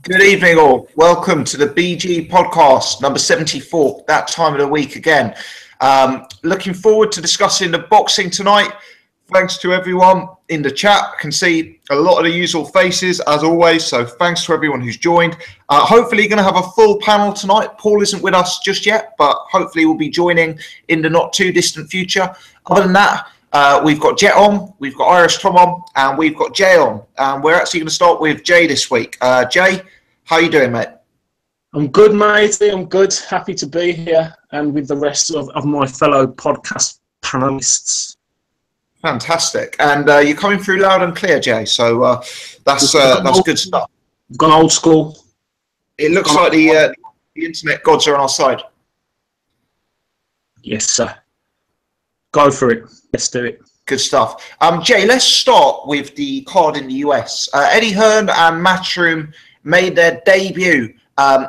Good evening, all. Welcome to the BG podcast, number 74, that time of the week again. Looking forward to discussing the boxing tonight. Thanks to everyone in the chat. I can see a lot of the usual faces, as always, so thanks to everyone who's joined. Hopefully going to have a full panel tonight. Paul isn't with us just yet, but hopefully we'll be joining in the not-too-distant future. Other than that, we've got Jet on, we've got Irish Tom on, and we've got Jay on. We're actually going to start with Jay this week. Jay, how are you doing, mate? I'm good, matey. I'm good. Happy to be here and with the rest of my fellow podcast panelists. Fantastic. And you're coming through loud and clear, Jay, so that's good stuff. We've gone old school. It looks like the internet gods are on our side. Yes, sir. Go for it. Let's do it. Good stuff. Jay, let's start with the card in the US. Eddie Hearn and Matchroom made their debut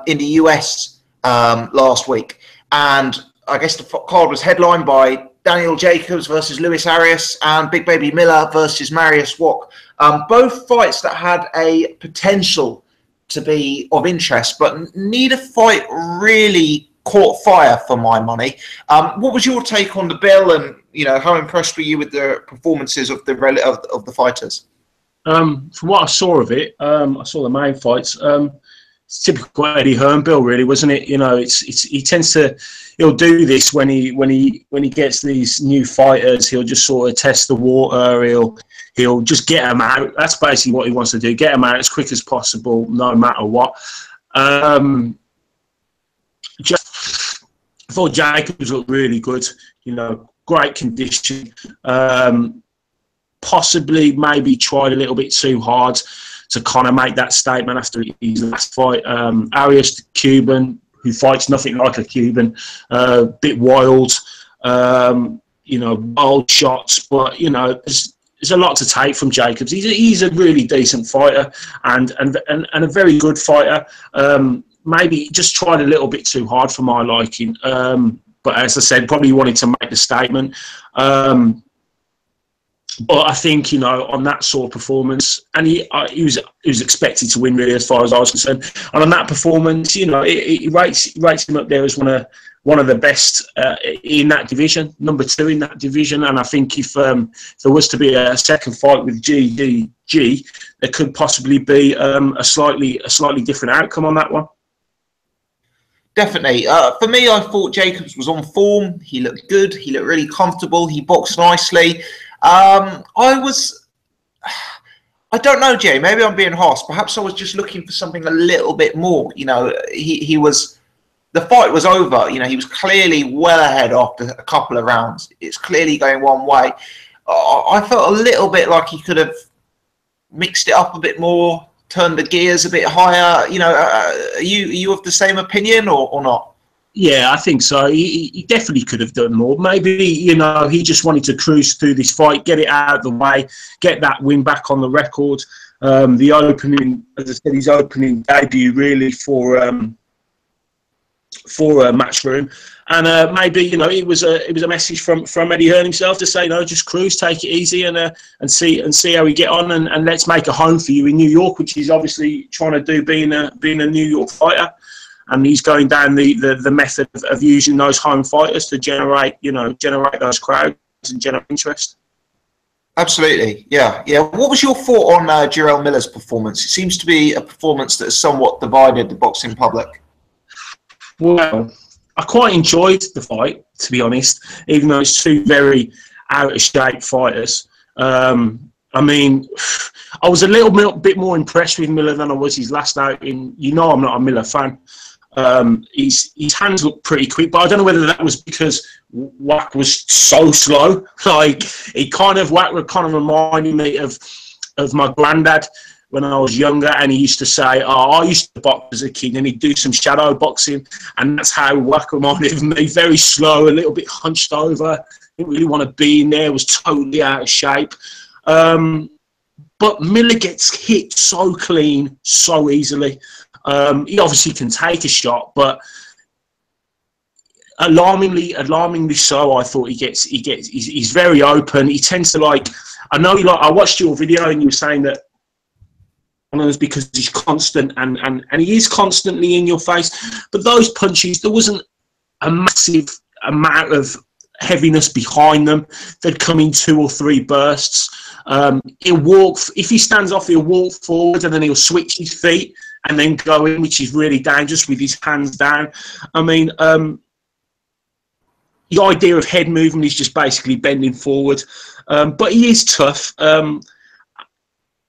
in the US last week. And I guess the card was headlined by Daniel Jacobs versus Luis Arias and Big Baby Miller versus Marius Wok. Both fights that had a potential to be of interest, but neither fight really caught fire for my money. What was your take on the bill, and how impressed were you with the performances of the fighters? From what I saw of it, I saw the main fights. It's typical Eddie Hearn bill, really, wasn't it? He tends to he'll do this when he gets these new fighters. He'll just sort of test the water. He'll just get them out. That's basically what he wants to do: get them out as quick as possible, no matter what. I thought Jacobs looked really good. Great condition. Possibly maybe tried a little bit too hard to kind of make that statement after his last fight. Arias, the Cuban, who fights nothing like a Cuban, bit wild, wild shots, but there's a lot to take from Jacobs. He's a really decent fighter and a very good fighter. Maybe just tried a little bit too hard for my liking, but as I said, probably wanted to make a statement. But I think, on that sort of performance, and he was expected to win, really, as far as I was concerned. And on that performance, he rates him up there as one of the best in that division, number 2 in that division. And I think if there was to be a second fight with GDG, there could possibly be a slightly different outcome on that one. Definitely. For me, I thought Jacobs was on form. He looked good. He looked really comfortable. He boxed nicely. I don't know, Jay, maybe I'm being harsh. Perhaps I was just looking for something a little bit more. The fight was over. He was clearly well ahead after a couple of rounds. It's clearly going one way. I felt a little bit like he could have mixed it up a bit more, turned the gears a bit higher. Are you of the same opinion or not? Yeah, I think so. He definitely could have done more. Maybe, he just wanted to cruise through this fight, get it out of the way, get that win back on the record. The opening, as I said, his opening debut really for Matchroom, and maybe it was a message from Eddie Hearn himself to say, just cruise, take it easy, and see how we get on, and let's make a home for you in New York, which he's obviously trying to do, being a New York fighter. And he's going down the method of using those home fighters to generate those crowds and generate interest. Absolutely, yeah. What was your thought on Jerome Miller's performance? It seems to be a performance that has somewhat divided the boxing public. Well, I quite enjoyed the fight, to be honest, even though it's two very out of shape fighters. I was a little bit more impressed with Miller than I was his last outing. I'm not a Miller fan. His hands looked pretty quick, but I don't know whether that was because Wack was so slow. Like, Wack reminded me of my granddad when I was younger, and he used to say, I used to box as a kid, and he'd do some shadow boxing, and that's how Wack reminded me. Very slow, a little bit hunched over, didn't really want to be in there, was totally out of shape. But Miller gets hit so clean, so easily. He obviously can take a shot, but alarmingly so. I thought he's very open. He tends to I watched your video and you were saying that us because he's constant and he is constantly in your face. But those punches, there wasn't a massive amount of heaviness behind them. They'd come in 2 or 3 bursts. He'll walk, if he stands off, he'll walk forward and then he'll switch his feet and then go in, which is really dangerous with his hands down. I mean, the idea of head movement is just basically bending forward. But he is tough.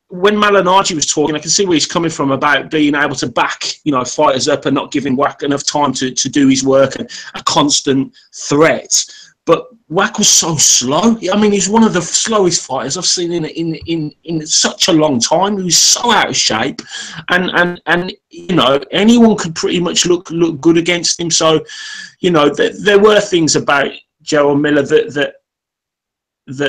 When Malignaggi was talking, I can see where he's coming from about being able to back, fighters up and not giving Wack enough time to do his work and a constant threat. But Wack was so slow. I mean, he's one of the slowest fighters I've seen in such a long time. He was so out of shape, and anyone could pretty much look good against him. So, there were things about Jerome Miller that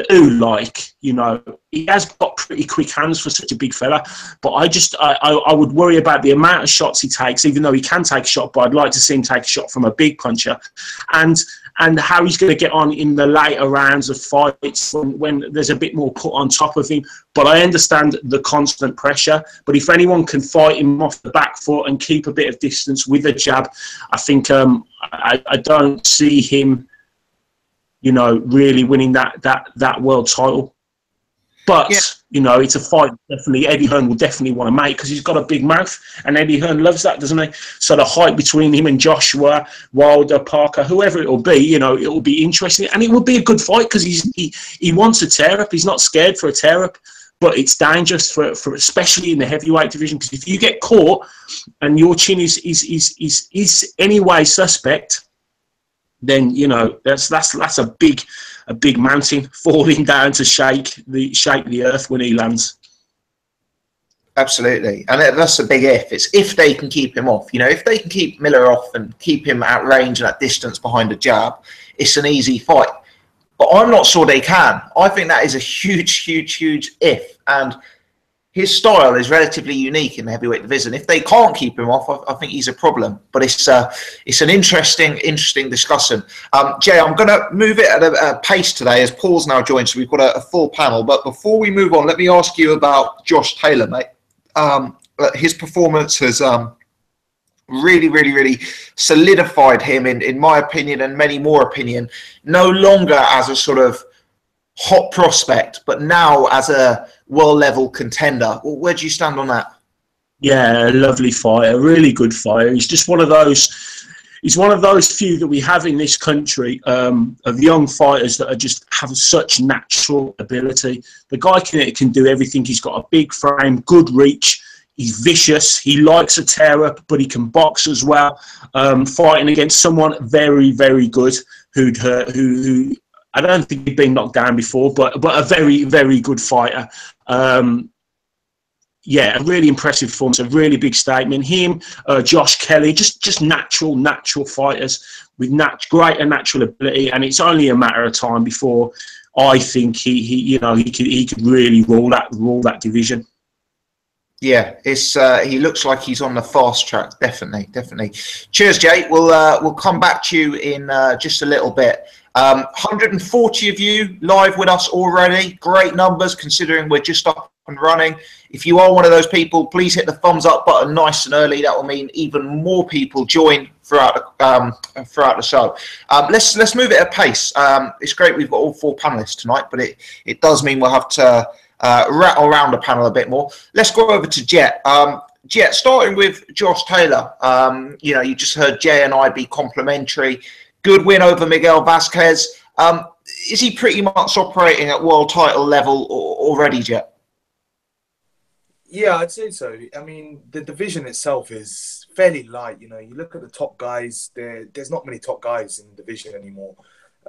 do like, he has got pretty quick hands for such a big fella, but I would worry about the amount of shots he takes, even though he can take a shot, but I'd like to see him take a shot from a big puncher, and how he's going to get on in the later rounds of fights when there's a bit more put on top of him. But I understand the constant pressure, but if anyone can fight him off the back foot and keep a bit of distance with a jab, I think I don't see him really winning that world title. But, it's a fight definitely Eddie Hearn will definitely want to make because he's got a big mouth and Eddie Hearn loves that, doesn't he? So the height between him and Joshua, Wilder, Parker, whoever it will be, it will be interesting. And it will be a good fight because he wants a tear-up. He's not scared for a tear-up. But it's dangerous for especially in the heavyweight division, because if you get caught and your chin is anyway suspect, then that's a big mountain falling down to shake the earth when he lands. Absolutely, and that's a big if. It's if they can keep him off. If they can keep Miller off and keep him at range and at distance behind a jab, it's an easy fight. But I'm not sure they can. I think that is a huge if, and his style is relatively unique in the heavyweight division. If they can't keep him off, I think he's a problem. But it's an interesting discussion. Jay, I'm going to move it at a pace today as Paul's now joined, so we've got a full panel. But before we move on, let me ask you about Josh Taylor, mate. His performance has really solidified him, in my opinion and many more opinion, no longer as a sort of hot prospect, but now as a world-level contender. Where do you stand on that? Yeah, lovely fighter, really good fighter. He's just one of those. He's one of those few that we have in this country of young fighters that have such natural ability. The guy can do everything. He's got a big frame, good reach. He's vicious. He likes a tear-up, but he can box as well. Fighting against someone very good who I don't think he'd been knocked down before, but a very good fighter. A really impressive form. It's a really big statement. Him, Josh Kelly, just natural fighters with greater natural ability, and it's only a matter of time before I think he could really rule that division. Yeah, he looks like he's on the fast track. Definitely. Cheers, Jay. We'll come back to you in just a little bit. 140 of you live with us already. Great numbers considering we're just up and running. If you are one of those people, please hit the thumbs up button nice and early. That will mean even more people join throughout the show. Let's move it at pace. It's great we've got all 4 panelists tonight, but it does mean we'll have to rattle around the panel a bit more. Let's go over to Jet. Jet, starting with Josh Taylor. You just heard Jay and I be complimentary. Good win over Miguel Vasquez. Is he pretty much operating at world title level already, Jet? Yeah, I'd say so. I mean, the division itself is fairly light. You look at the top guys. There's not many top guys in the division anymore.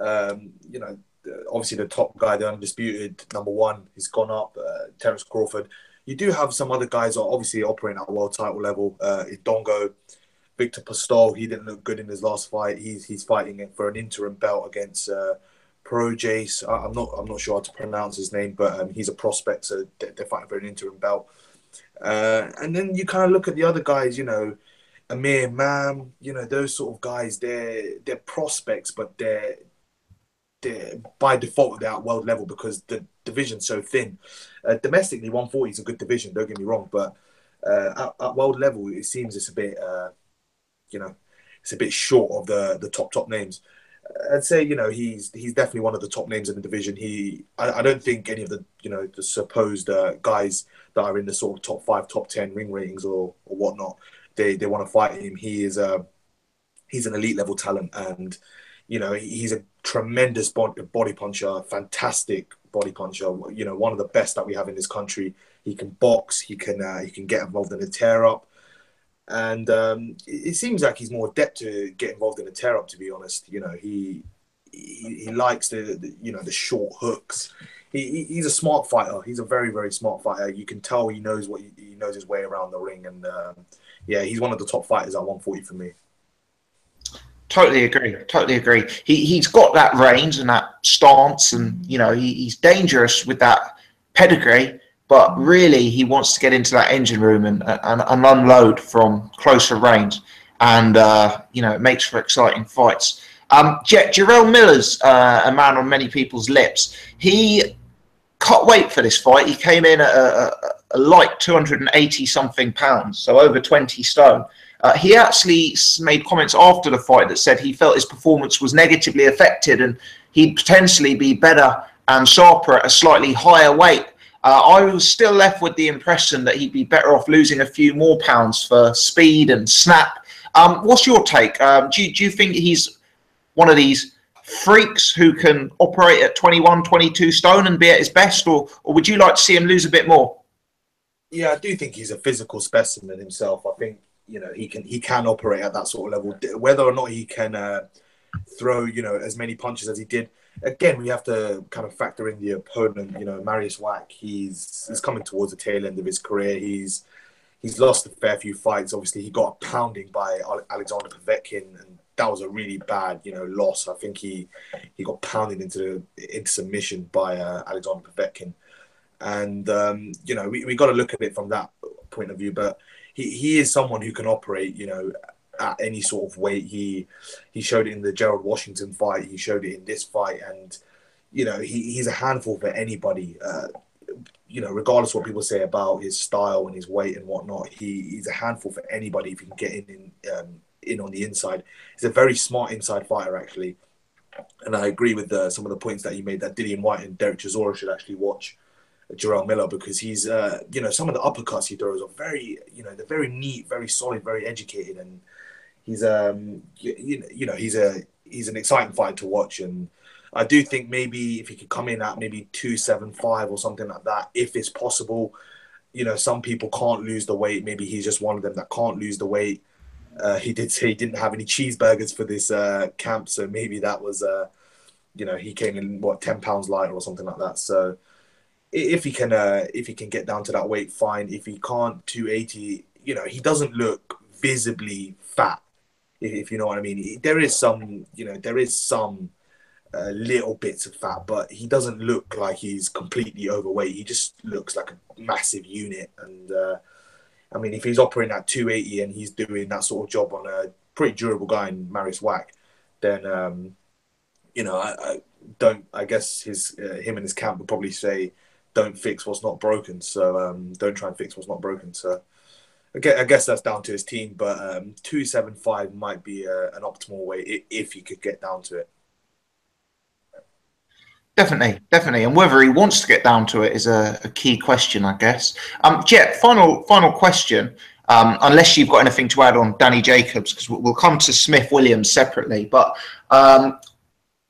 Obviously the top guy, the undisputed number 1, he's gone up. Terence Crawford. You do have some other guys who are obviously operating at world title level. Dongo. Victor Postol, he didn't look good in his last fight. He's fighting for an interim belt against Pro Jace. I'm not sure how to pronounce his name, but he's a prospect, so they're fighting for an interim belt. And then you kind of look at the other guys, Amir Mam, those sort of guys. They're prospects, but they're by default they're at world level because the division's so thin. Domestically, 140 is a good division. Don't get me wrong, but At world level, it seems it's a bit, it's a bit short of the top names. I'd say he's definitely one of the top names in the division. I don't think any of the the supposed guys that are in the sort of top 5, top 10 ring ratings or whatnot, they want to fight him. He's an elite level talent, and he's a tremendous body puncher, fantastic body puncher. One of the best that we have in this country. He can box. He can get involved in a tear up. And it seems like he's more adept to get involved in a tear up. To be honest, he likes the short hooks. He's a smart fighter. He's a very, very smart fighter. You can tell he knows he knows his way around the ring. And he's one of the top fighters at 140 for me. Totally agree. Totally agree. He's got that range and that stance, and he's dangerous with that pedigree. But really, he wants to get into that engine room and unload from closer range. And, it makes for exciting fights. Jerome Miller's a man on many people's lips. He cut weight for this fight. He came in at a light 280-something pounds, so over 20 stone. He actually made comments after the fight that said he felt his performance was negatively affected and he'd potentially be better and sharper at a slightly higher weight. I was still left with the impression that he'd be better off losing a few more pounds for speed and snap. What's your take? Do you think he's one of these freaks who can operate at 21, 22 stone and be at his best, or would you like to see him lose a bit more? Yeah, I do think he's a physical specimen himself. I think he can operate at that sort of level. Whether or not he can throw as many punches as he did. Again, we have to kind of factor in the opponent. Mariusz Wach, he's coming towards the tail end of his career. He's lost a fair few fights. Obviously, he got a pounding by Alexander Povetkin, and that was a really bad, loss. I think he got pounded into submission by Alexander Povetkin, and we got to look at it from that point of view. But he is someone who can operate, at any sort of weight. He showed it in the Gerald Washington fight. He showed it in this fight, and he's a handful for anybody. Regardless of what people say about his style and his weight and whatnot, he's a handful for anybody if he can get in on the inside. He's a very smart inside fighter, actually, and I agree with some of the points that he made. That Dillian Whyte and Derek Chisora should actually watch Jerome Miller, because he's some of the uppercuts he throws are very they're very neat, very solid, very educated, and he's he's an exciting fighter to watch. And I do think maybe if he could come in at maybe 275 or something like that, if it's possible. Some people can't lose the weight. Maybe he's just one of them that can't lose the weight. He did say he didn't have any cheeseburgers for this camp, so maybe that was he came in 10 pounds lighter or something like that. So if he can get down to that weight, fine. If he can't, 280, he doesn't look visibly fat, if you know what I mean. There is some little bits of fat, but he doesn't look like he's completely overweight. He just looks like a massive unit. And if he's operating at 280 and he's doing that sort of job on a pretty durable guy in Mariusz Wach, then I guess him and his camp would probably say, don't fix what's not broken. So don't try and fix what's not broken. So I guess that's down to his team, but 275 might be an optimal weight if he could get down to it. Definitely. And whether he wants to get down to it is a key question, I guess. Jet, final question, unless you've got anything to add on Danny Jacobs, because we'll come to Smith Williams separately. But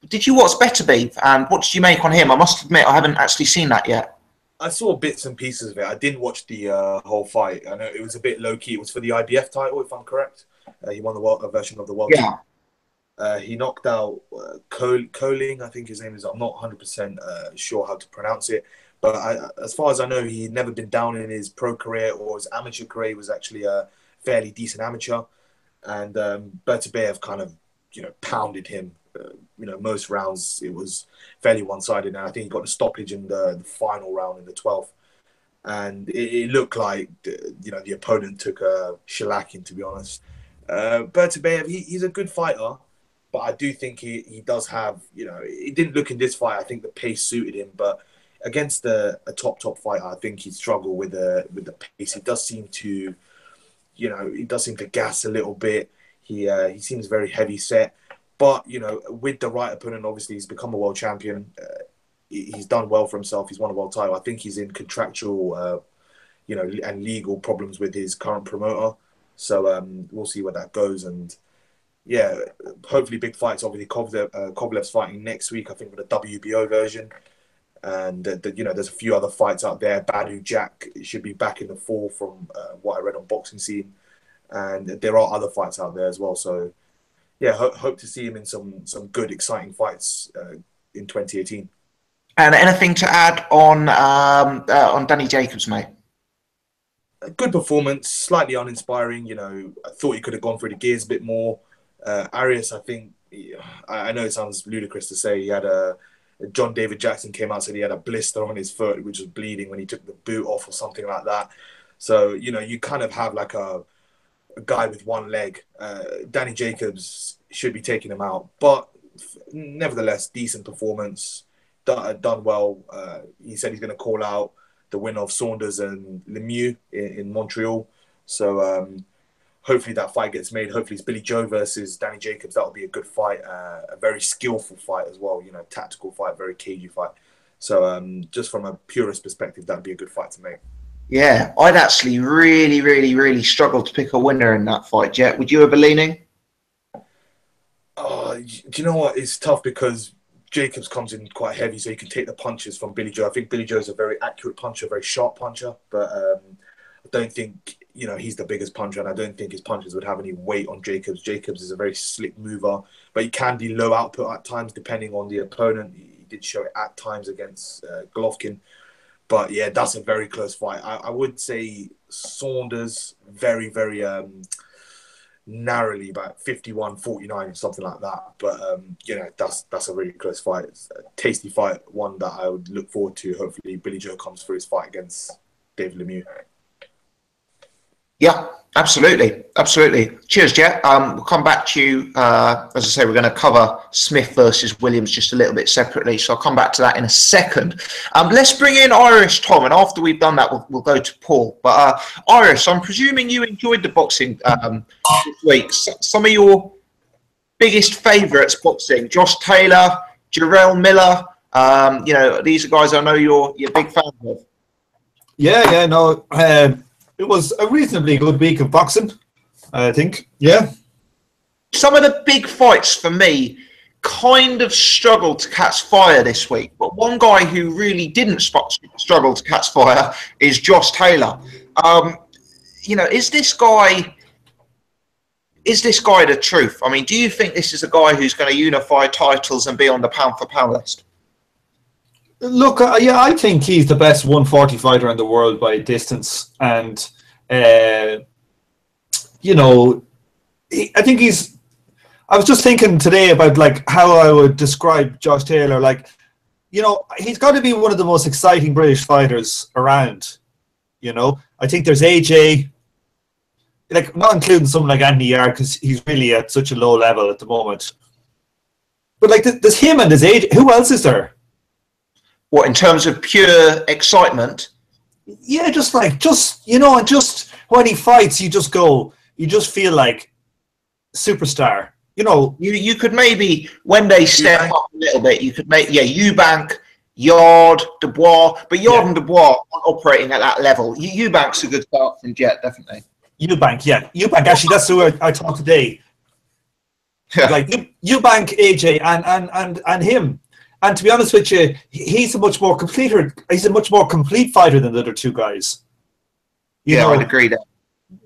did you watch Better Beef, and what did you make on him? I must admit, I haven't actually seen that yet. I saw bits and pieces of it. I didn't watch the whole fight. I know it was a bit low-key. It was for the IBF title, if I'm correct. He won a version of the World Cup. He knocked out Coley, I think his name is. I'm not 100% sure how to pronounce it. But as far as I know, he'd never been down in his pro career or his amateur career. He was actually a fairly decent amateur. And Bertabayev kind of, pounded him. Most rounds it was fairly one-sided, and I think he got a stoppage in the final round in the 12th, and it looked like the opponent took a shellacking, to be honest. Bertabayev, he's a good fighter, but I do think he does have, it didn't look in this fight, I think the pace suited him, but against a top fighter, I think he'd struggle with the pace. He does seem to, he does seem to gas a little bit. He seems very heavy set, but with the right opponent, obviously he's become a world champion. He's done well for himself. He's won a world title. I think he's in contractual, and legal problems with his current promoter. So we'll see where that goes. And yeah, hopefully big fights. Obviously, Kovalev's fighting next week, I think, with the WBO version. And there's a few other fights out there. Badu Jack should be back in the fall from what I read on Boxing Scene, and there are other fights out there as well. So yeah, hope to see him in some good, exciting fights in 2018. And anything to add on Danny Jacobs, mate? A good performance, slightly uninspiring. I thought he could have gone through the gears a bit more. Arias, I think, I know it sounds ludicrous to say, he had John David Jackson came out and said he had a blister on his foot which was bleeding when he took the boot off or something like that. So you kind of have like a guy with one leg. Danny Jacobs should be taking him out, but nevertheless, decent performance, done well. He said he's going to call out the winner of Saunders and Lemieux in Montreal. So hopefully that fight gets made. Hopefully it's Billy Joe versus Danny Jacobs. That'll be a good fight, a very skillful fight as well. Tactical fight, very cagey fight. So just from a purist perspective, that'd be a good fight to make. Yeah, I'd actually really, really, really struggle to pick a winner in that fight, Jet. Would you ever leaning? Do you know what? It's tough because Jacobs comes in quite heavy, so he can take the punches from Billy Joe. I think Billy Joe's a very accurate puncher, a very sharp puncher, but I don't think he's the biggest puncher, and I don't think his punches would have any weight on Jacobs. Jacobs is a very slick mover, but he can be low output at times depending on the opponent. He did show it at times against Golovkin. But yeah, that's a very close fight. I would say Saunders very, very narrowly, about 51-49, something like that. But that's a really close fight. It's a tasty fight, one that I would look forward to. Hopefully Billy Joe comes through his fight against David Lemieux. Yeah, absolutely. Cheers, Jet. We'll come back to you. As I say, we're going to cover Smith versus Williams just a little bit separately, so I'll come back to that in a second. Let's bring in Irish Tom, and after we've done that, we'll go to Paul. But Irish, I'm presuming you enjoyed the boxing this week. Some of your biggest favourites boxing: Josh Taylor, Jerome Miller. These are guys I know you're big fans of. Yeah, no. It was a reasonably good week of boxing, I think. Yeah. Some of the big fights for me kind of struggled to catch fire this week, but one guy who really didn't struggle to catch fire is Josh Taylor. Is this guy the truth? I mean, do you think this is a guy who's going to unify titles and be on the pound for pound list? Look, I think he's the best 140 fighter in the world by distance, and I think he's. I was just thinking today about how I would describe Josh Taylor. He's got to be one of the most exciting British fighters around. I think there's AJ, not including someone like Anthony Yarde because he's really at such a low level at the moment. But there's him and there's AJ. Who else is there? What, in terms of pure excitement? Yeah, just when he fights, you just feel like superstar. You could maybe, when they step up a little bit, you could make, Eubank, Yarde, Dubois, but Yarde and Dubois aren't operating at that level. Eubank's a good start from Jet, definitely. Eubank, actually, that's who I talked today. Eubank, AJ, and him. And to be honest with you, he's a much more complete fighter than the other two guys. I'd agree there.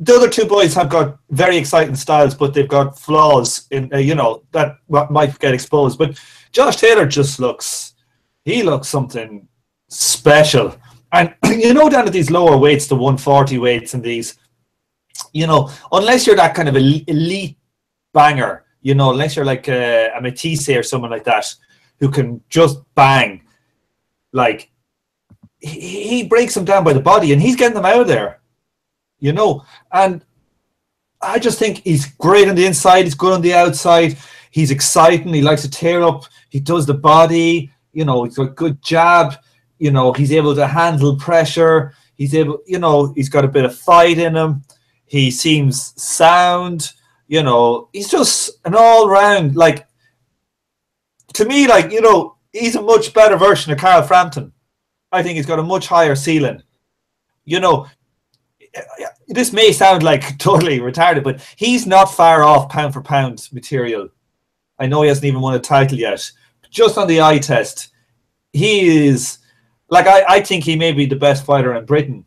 The other two boys have got very exciting styles, but they've got flaws in that might get exposed. But Josh Taylor just looks something special. And down at these lower weights, the 140 weights and these, unless you're that kind of elite banger, unless you're like a Matisse or someone like that, who can just bang, he breaks them down by the body, and he's getting them out of there, And I just think he's great on the inside. He's good on the outside. He's exciting. He likes to tear up. He does the body. He's got a good jab. he's able to handle pressure. He's able, he's got a bit of fight in him. He seems sound. He's just an all-round, like, to me, like, he's a much better version of Carl Frampton. I think he's got a much higher ceiling. This may sound like totally retarded, but he's not far off pound for pound material. I know he hasn't even won a title yet. Just on the eye test, he is, like, I think he may be the best fighter in Britain.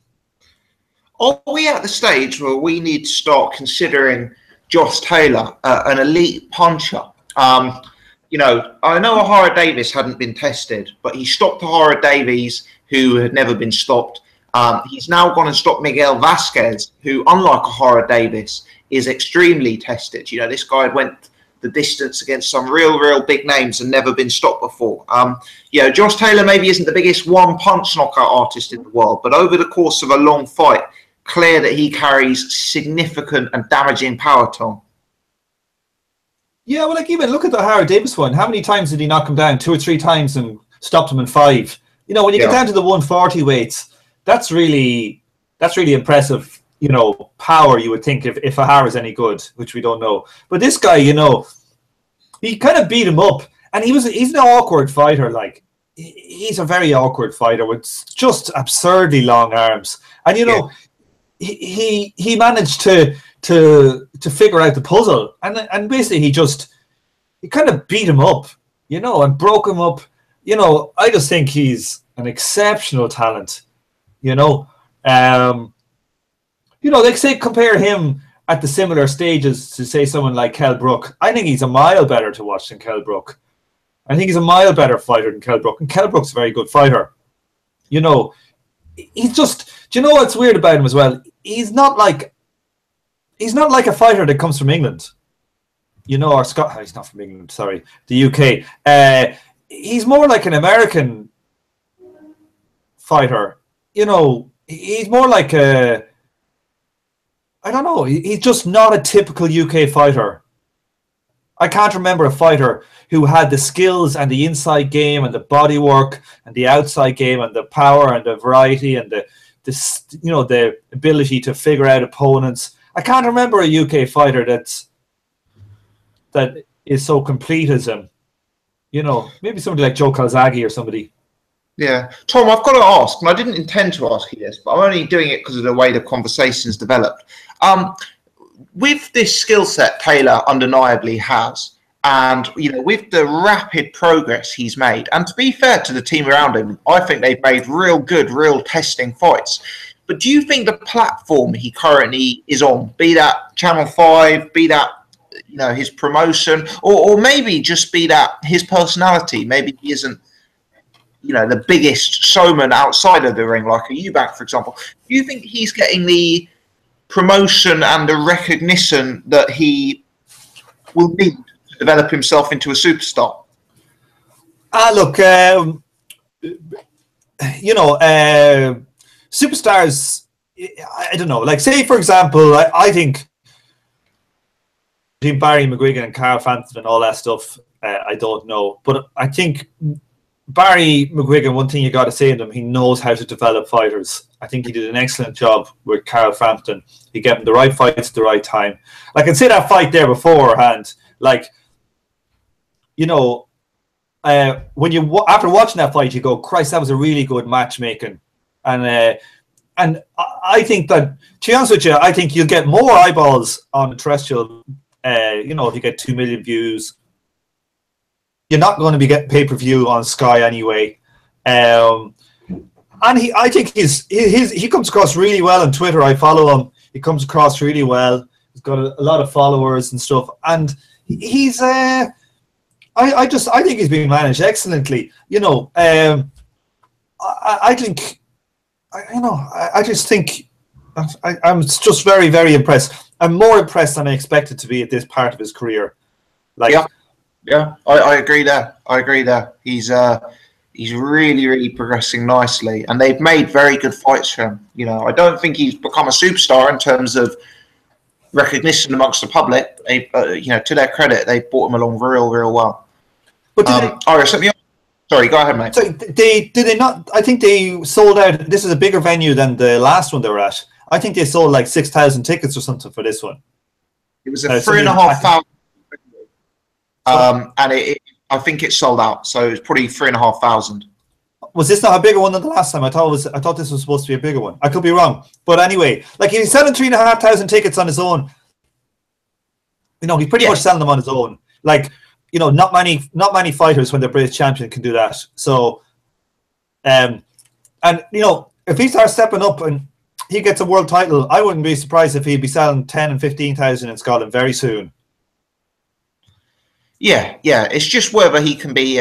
Are we at the stage where we need to start considering Josh Taylor an elite puncher? I know Ohara Davies hadn't been tested, but he stopped Ohara Davies, who had never been stopped. He's now gone and stopped Miguel Vasquez, who, unlike Ohara Davies, is extremely tested. This guy went the distance against some real big names and never been stopped before. Josh Taylor maybe isn't the biggest one-punch knockout artist in the world, but over the course of a long fight, clear that he carries significant and damaging power, Tom. Yeah, well, like, even look at the Ohara Davies one. How many times did he knock him down? 2 or 3 times and stopped him in 5. When you get down to the 140 weights, that's really impressive, power, you would think, if Ohara's any good, which we don't know. But this guy, he kind of beat him up, and he's an awkward fighter. Like, he's a very awkward fighter with just absurdly long arms. And, he managed to figure out the puzzle, and basically he kind of beat him up, and broke him up. I just think he's an exceptional talent. They say compare him at the similar stages to, say, someone like Kell Brook. I think he's a mile better to watch than Kell Brook. I think he's a mile better fighter than Kell Brook, and Kell Brook's a very good fighter. He's just. Do you know what's weird about him as well? He's not like a fighter that comes from England, or Scott. He's not from England. Sorry, the UK. He's more like an American fighter. He's more like I don't know. He's just not a typical UK fighter. I can't remember a fighter who had the skills and the inside game and the body work and the outside game and the power and the variety and the ability to figure out opponents. I can't remember a UK fighter that is so complete as him. Maybe somebody like Joe Calzaghe or somebody. Yeah. Tom, I've got to ask, and I didn't intend to ask you this, but I'm only doing it because of the way the conversation's developed. With this skill set Taylor undeniably has, and, with the rapid progress he's made, and to be fair to the team around him, I think they've made real good, real testing fights. But do you think the platform he currently is on, be that Channel 5, be that, his promotion, or maybe just be that his personality, maybe he isn't, the biggest showman outside of the ring, like a Eubank, for example. Do you think he's getting the promotion and the recognition that he will need to develop himself into a superstar? Look, superstars, I don't know. Like, say, for example, I think between Barry McGuigan and Carl Frampton and all that stuff, I don't know. But I think Barry McGuigan, one thing you got to say to him, he knows how to develop fighters. I think he did an excellent job with Carl Frampton. He gave him the right fights at the right time. I can say that fight there beforehand. Like, when you after watching that fight, you go, Christ, that was a really good matchmaking. And I think that, to be honest with you, I think you'll get more eyeballs on the terrestrial. If you get 2 million views. You're not going to be getting pay-per-view on Sky anyway. And I think he comes across really well on Twitter. I follow him. He comes across really well. He's got a lot of followers and stuff. And he's I think he's being managed excellently. I just think I'm just very, very impressed. I'm more impressed than I expected to be at this part of his career. Yeah, I agree there. He's really, really progressing nicely, and they've made very good fights for him. I don't think he's become a superstar in terms of recognition amongst the public. They, to their credit, they brought him along real, real well. But Iris, let me Sorry, go ahead, mate. So did they not? I think they sold out. This is a bigger venue than the last one they were at. I think they sold like 6,000 tickets or something for this one. It was a 3,500, and I think it sold out. So it was probably 3,500. Was this not a bigger one than the last time? I thought this was supposed to be a bigger one. I could be wrong, but anyway, like he's selling 3,500 tickets on his own. You know, he's pretty much selling them on his own. Like, you know, not many fighters when they're British champion can do that. So, and you know, if he starts stepping up and he gets a world title, I wouldn't be surprised if he'd be selling 10 and 15,000 in Scotland very soon. Yeah. It's just whether he can be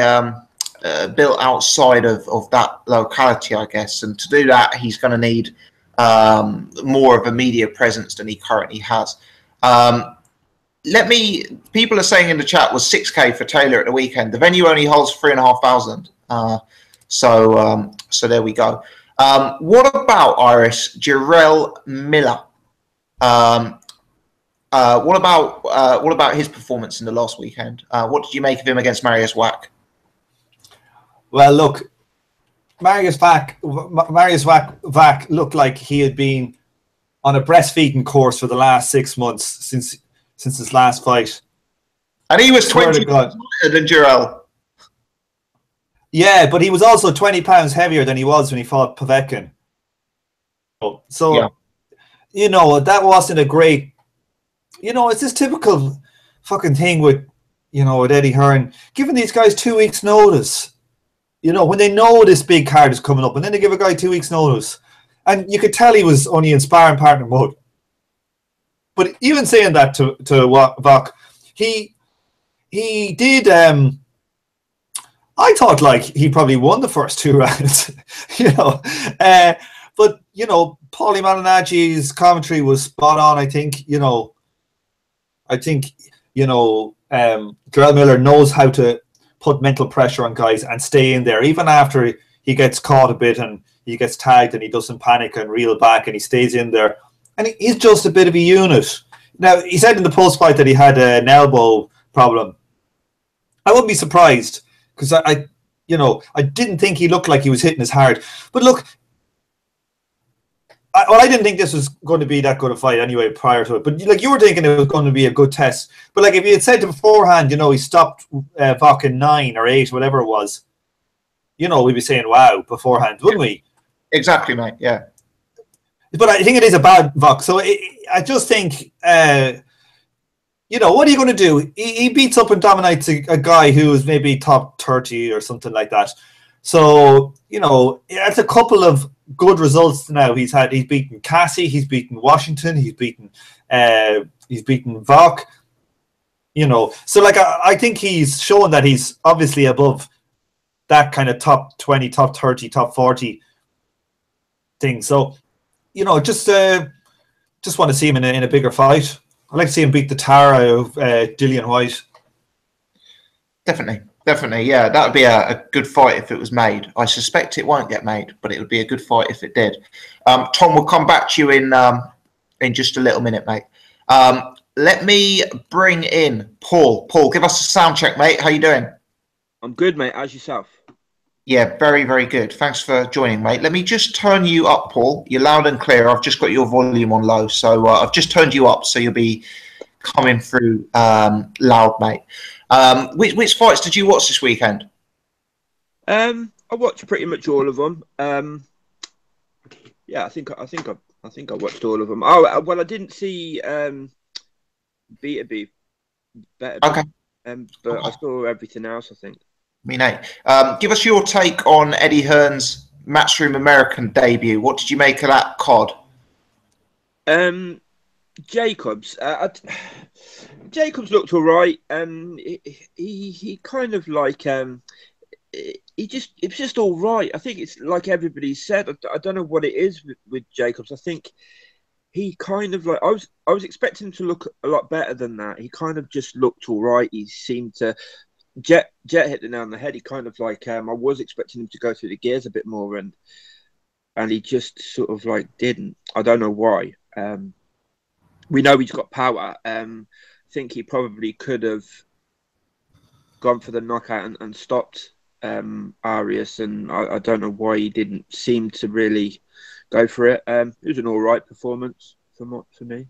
built outside of that locality, I guess. And to do that, he's going to need more of a media presence than he currently has. People are saying in the chat was 6K for Taylor at the weekend. The venue only holds 3,500. So there we go. What about Iris Jerome Miller? What about his performance in the last weekend? What did you make of him against Marius Wack? Well, look, Marius Wack looked like he had been on a breastfeeding course for the last 6 months since his last fight. And he was 20 pounds lighter than Jarrell. Yeah, but he was also 20 pounds heavier than he was when he fought Povetkin. So, yeah. You know, that wasn't a great... You know, it's this typical fucking thing with Eddie Hearn, giving these guys 2 weeks' notice. You know, when they know this big card is coming up, and then they give a guy 2 weeks' notice. And you could tell he was only in sparring partner mode. But even saying that to Vok, he did... I thought, like, he probably won the first 2 rounds, you know. But, you know, Paulie Malignaggi's commentary was spot on, I think. Jerome Miller knows how to put mental pressure on guys and stay in there, even after he gets caught a bit and he gets tagged and he doesn't panic and reel back and he stays in there. And he's just a bit of a unit. Now, he said in the post-fight that he had an elbow problem. I wouldn't be surprised because I didn't think he looked like he was hitting as hard. But look, I didn't think this was going to be that good a fight anyway prior to it. But like you were thinking it was going to be a good test. But like if you had said beforehand, you know, he stopped Vok in 9 or 8, whatever it was, you know, we'd be saying wow beforehand, wouldn't we? Exactly, mate. Yeah. But I think it is a bad Vok. So I just think, you know, what are you going to do? He beats up and dominates a guy who is maybe top 30 or something like that. So, you know, it's a couple of good results now. He's beaten Cassie, he's beaten Washington, he's beaten Vok. You know, so like I think he's shown that he's obviously above that kind of top 20, top 30, top 40 thing. So, you know, just want to see him in a bigger fight. I'd like to see him beat the Tara of Dillian White. Definitely, yeah. That would be a good fight if it was made. I suspect it won't get made, but it would be a good fight if it did. Tom, we'll come back to you in just a little minute, mate. Let me bring in Paul. Paul, give us a sound check, mate. How you doing? I'm good, mate. How's yourself? Yeah, very, very good. Thanks for joining, mate. Let me just turn you up, Paul. You're loud and clear. I've just got your volume on low, so I've just turned you up, so you'll be coming through loud, mate. Which fights did you watch this weekend? I watched pretty much all of them. Yeah, I think I watched all of them. Oh, well, I didn't see Better. Okay. But I saw everything else, I think. Me neither. Give us your take on Eddie Hearn's Matchroom American debut. What did you make of that cod? Jacobs. Jacobs looked all right. He kind of like it was just all right. I think it's like everybody said. I don't know what it is with Jacobs. I think he kind of like I was expecting him to look a lot better than that. He kind of just looked all right. He seemed to Jet hit the nail on the head. He kind of like I was expecting him to go through the gears a bit more, and he just sort of like didn't. I don't know why. We know he's got power. I think he probably could have gone for the knockout and stopped Arias, and I don't know why he didn't seem to really go for it. It was an all right performance for me.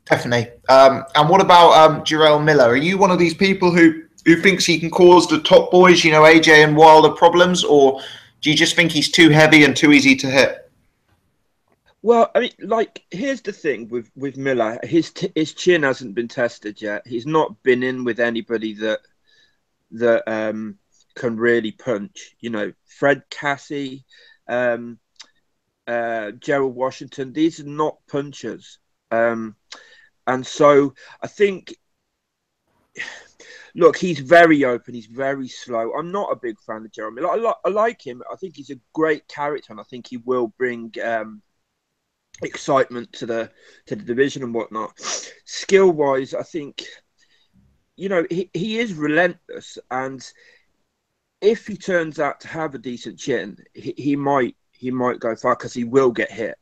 Definitely. And what about Jerome Miller? Are you one of these people who thinks he can cause the top boys, AJ and Wilder, problems, or do you just think he's too heavy and too easy to hit? Well, I mean, here's the thing with Miller. His chin hasn't been tested yet. He's not been in with anybody that can really punch. Fred Cassie, Gerald Washington. These are not punchers. And so I think, look, he's very open. He's very slow. I'm not a big fan of Jerome Miller. I like him. I think he's a great character, and I think he will bring excitement to the division and whatnot. Skill wise, I think he is relentless, and if he turns out to have a decent chin, he might go far because he will get hit.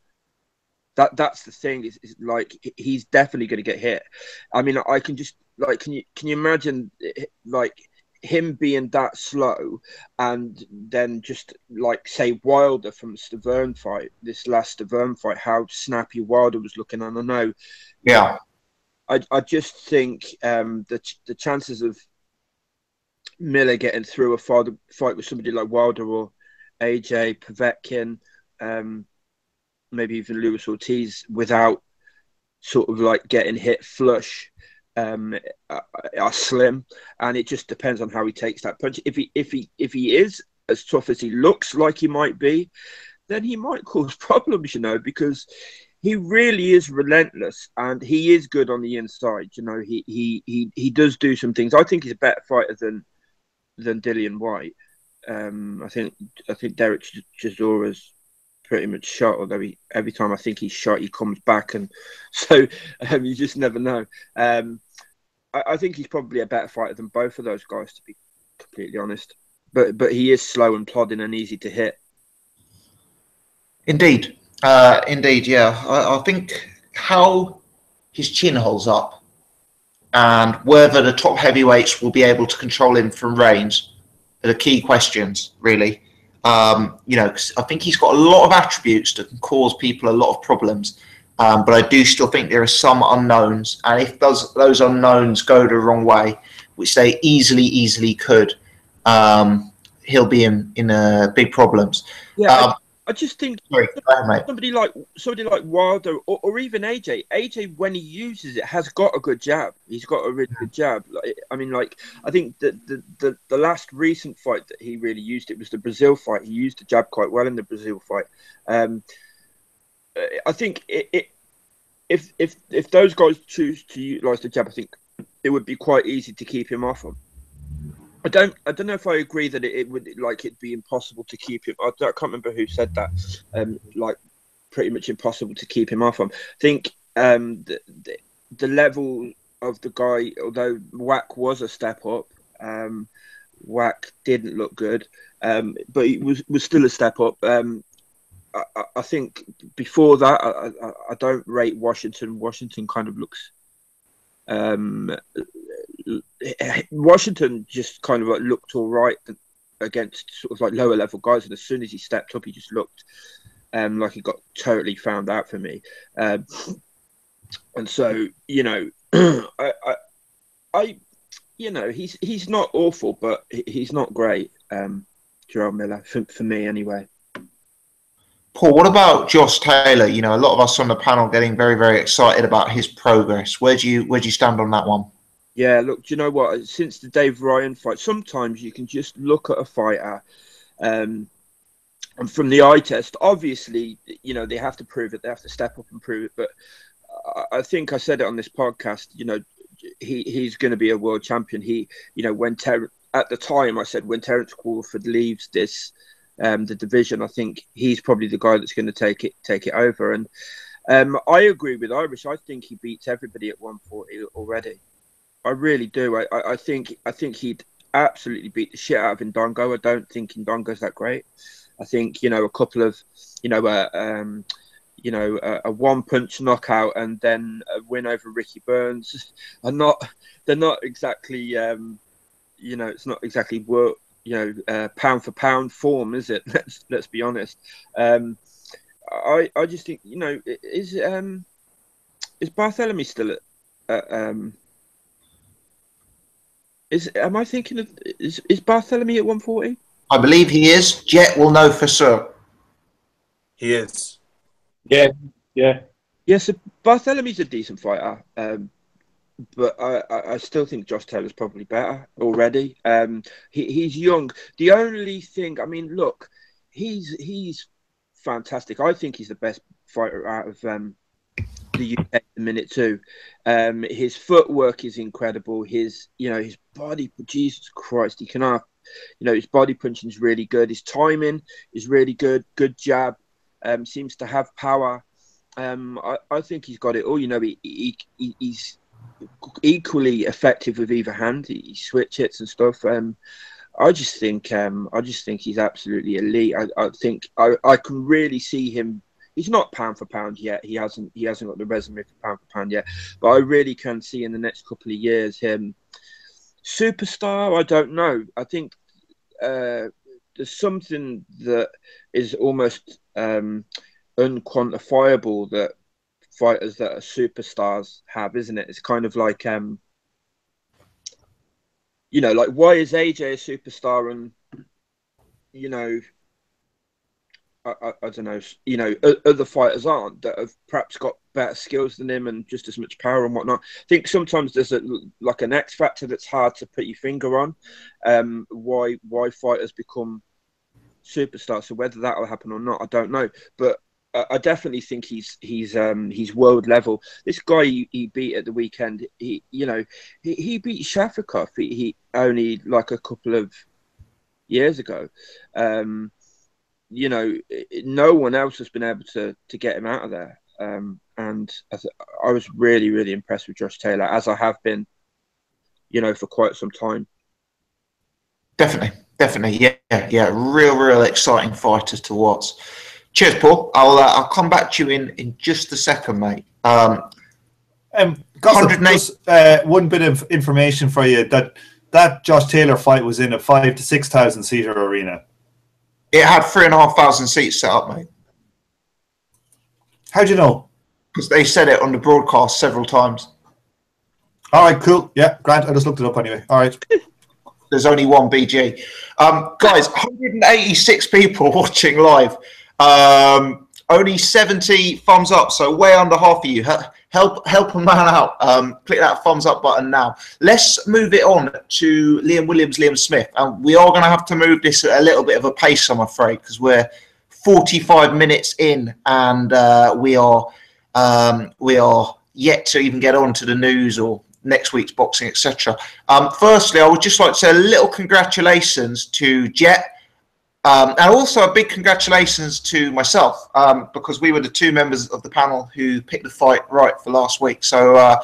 That's the thing. Is like he's definitely going to get hit. I mean, I can just can you imagine him being that slow, and then just say Wilder from this last Stavern fight, how snappy Wilder was looking. And I know, yeah, I just think the chances of Miller getting through a fight with somebody like Wilder or AJ Povetkin, maybe even Luis Ortiz, without sort of getting hit flush, are slim, and it just depends on how he takes that punch. If he is as tough as he looks like he might be, then he might cause problems, because he really is relentless and he is good on the inside. He does do some things. I think he's a better fighter than Dillian White. I think Derek Chisora's pretty much shot, although every time I think he's shot, he comes back, and so you just never know. I think he's probably a better fighter than both of those guys, to be completely honest. But he is slow and plodding and easy to hit. Indeed, yeah. I think how his chin holds up and whether the top heavyweights will be able to control him from range are the key questions, really. 'Cause I think he's got a lot of attributes that can cause people a lot of problems. But I do still think there are some unknowns, and if those unknowns go the wrong way, which they easily could, he'll be in big problems. Yeah, I just think sorry, go ahead, mate. somebody like Wilder or even AJ. AJ, when he uses it, has got a good jab. He's got a really good jab. I think that the last recent fight that he really used it was the Brazil fight. He used the jab quite well in the Brazil fight. I think if those guys choose to utilize the jab, I think it would be quite easy to keep him off him. I don't know if I agree that it would it'd be impossible to keep him. I can't remember who said that. Pretty much impossible to keep him off him. I think the level of the guy, although Wack was a step up, Wack didn't look good, but he was still a step up. I think before that, I don't rate Washington. Washington kind of looks. Washington just kind of looked all right against sort of lower level guys, and as soon as he stepped up, he just looked like he got totally found out for me. And so he's not awful, but he's not great. Jerome Miller for me anyway. Paul, what about Josh Taylor? A lot of us on the panel getting very, very excited about his progress. Where do you stand on that one? Yeah, look, do you know what? Since the Dave Ryan fight, sometimes you can just look at a fighter, and from the eye test, obviously, they have to prove it. They have to step up and prove it. But I think I said it on this podcast. He's going to be a world champion. At the time, I said when Terence Crawford leaves the division, I think he's probably the guy that's going to take it over. And I agree with Irish. I think he beats everybody at 140 already. I really do. I think he'd absolutely beat the shit out of Ndongo. I don't think Ndongo's that great. I think a couple of a one punch knockout and then a win over Ricky Burns they're not exactly you know, it's not exactly work, you know, pound for pound form, is it? Let's be honest. I just think, you know, is Bartholomew still at am I thinking of is Bartholomew at 140? I believe he is. Jet will know for sure. He is. Yeah, yeah. Yeah, so Bartholomew's a decent fighter, but I still think Josh Taylor's probably better already. He's young. The only thing, I mean, look, he's fantastic. I think he's the best fighter out of the UK at the minute too. His footwork is incredible. His body, Jesus Christ, he can have, his body punching is really good. His timing is really good. Good jab. Seems to have power. I think he's got it all. He's equally effective with either hand. He switch hits and stuff. I just think he's absolutely elite. I think I can really see him. He's not pound for pound yet. He hasn't got the resume for pound yet. But I really can see in the next couple of years him superstar. I don't know. I think there's something that is almost unquantifiable that fighters that are superstars have, isn't it? It's kind of like like why is AJ a superstar and I don't know, other fighters aren't, that have perhaps got better skills than him and just as much power and whatnot. I think sometimes there's like an X factor that's hard to put your finger on. Why fighters become superstars. So whether that will happen or not, I don't know. But I definitely think he's world level. This guy he beat at the weekend, he beat Shafikov. He only like a couple of years ago. No one else has been able to get him out of there. And I was really, really impressed with Josh Taylor, as I have been, for quite some time. Definitely, yeah. Real exciting fighter to watch. Cheers, Paul. I'll come back to you in just a second, mate. Just one bit of information for you that Josh Taylor fight was in a 5,000 to 6,000 seater arena. It had 3,500 seats set up, mate. How'd you know? Because they said it on the broadcast several times. All right, cool. Yeah, Grant, I just looked it up anyway. All right. There's only one BG. Guys, 186 people watching live. Only 70 thumbs up, so way under half of you. Help a man out. Click that thumbs up button now. Let's move it on to Liam Smith. And we are going to have to move this at a little bit of a pace, I'm afraid, because we're 45 minutes in and we are yet to even get on to the news or next week's boxing, etc. Firstly, I would just like to say a little congratulations to Jet. And also a big congratulations to myself, because we were the two members of the panel who picked the fight right for last week. So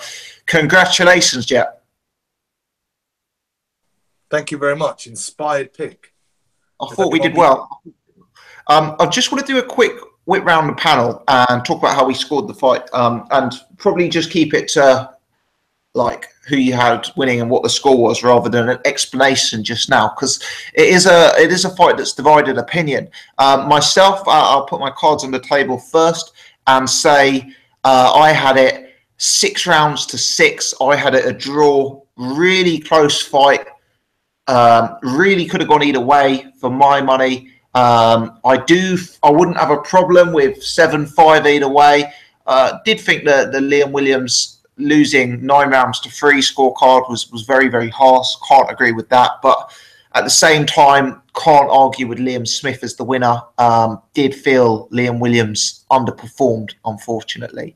congratulations, Jet. Thank you very much. Inspired pick. I thought we did well. I just want to do a quick whip round the panel and talk about how we scored the fight, and probably just keep it to like who you had winning and what the score was, rather than an explanation just now, because it is a fight that's divided opinion. Myself, I'll put my cards on the table first and say I had it 6 rounds to 6. I had it a draw, really close fight. Really could have gone either way for my money. I wouldn't have a problem with 7-5 either way. Did think that the Liam Williams losing 9 rounds to 3 scorecard was very, very harsh. Can't agree with that. But at the same time, can't argue with Liam Smith as the winner. Did feel Liam Williams underperformed, unfortunately.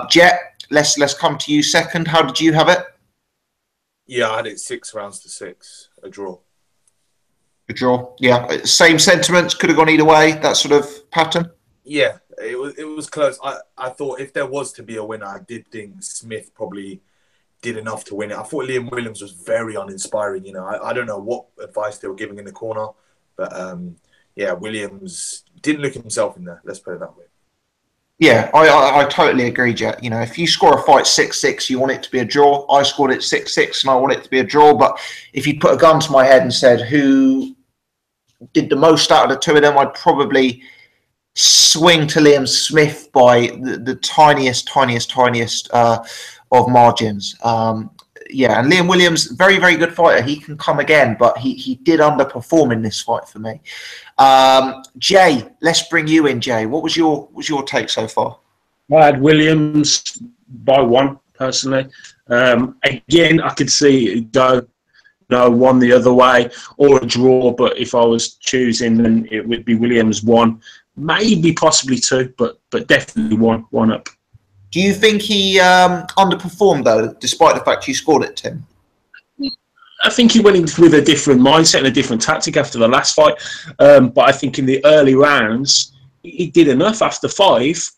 Jet, let's come to you second. How did you have it? Yeah, I had it 6 rounds to 6, a draw. A draw, yeah. Same sentiments, could have gone either way, that sort of pattern? Yeah, it was close. I thought if there was to be a winner, I did think Smith probably did enough to win it. I thought Liam Williams was very uninspiring. I don't know what advice they were giving in the corner, but yeah, Williams didn't look himself in there. Let's put it that way. Yeah, I totally agree, Jet. You know, if you score a fight 6-6, you want it to be a draw. I scored it 6-6, and I want it to be a draw. But if you put a gun to my head and said who did the most out of the two of them, I'd probably swing to Liam Smith by the tiniest of margins. Yeah, and Liam Williams, very, very good fighter. He can come again, but he did underperform in this fight for me. Jay, let's bring you in, Jay. What was your take so far? I had Williams by 1, personally. Again, I could see it go one the other way or a draw, but if I was choosing, then it would be Williams 1, maybe possibly 2, but definitely 1 up. Do you think he underperformed, though, despite the fact you scored it, Tim? I think he went in with a different mindset and a different tactic after the last fight. But I think in the early rounds, he did enough. After 5,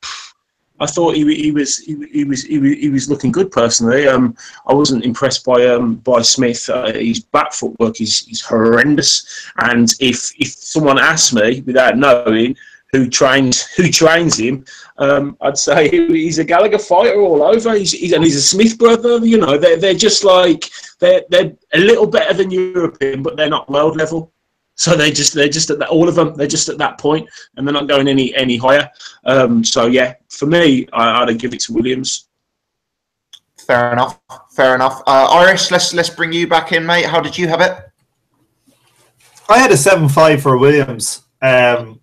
I thought he was looking good personally. I wasn't impressed by Smith. His back footwork is horrendous. And if someone asked me without knowing who trains him, I'd say he's a Gallagher fighter all over. He's a Smith brother. You know, they're just like they're a little better than European, but they're not world level. So they're just at that, all of them. They're just at that point, and they're not going any higher. So yeah, for me, I'd give it to Williams. Fair enough. Iris, let's bring you back in, mate. How did you have it? I had a 7-5 for Williams, and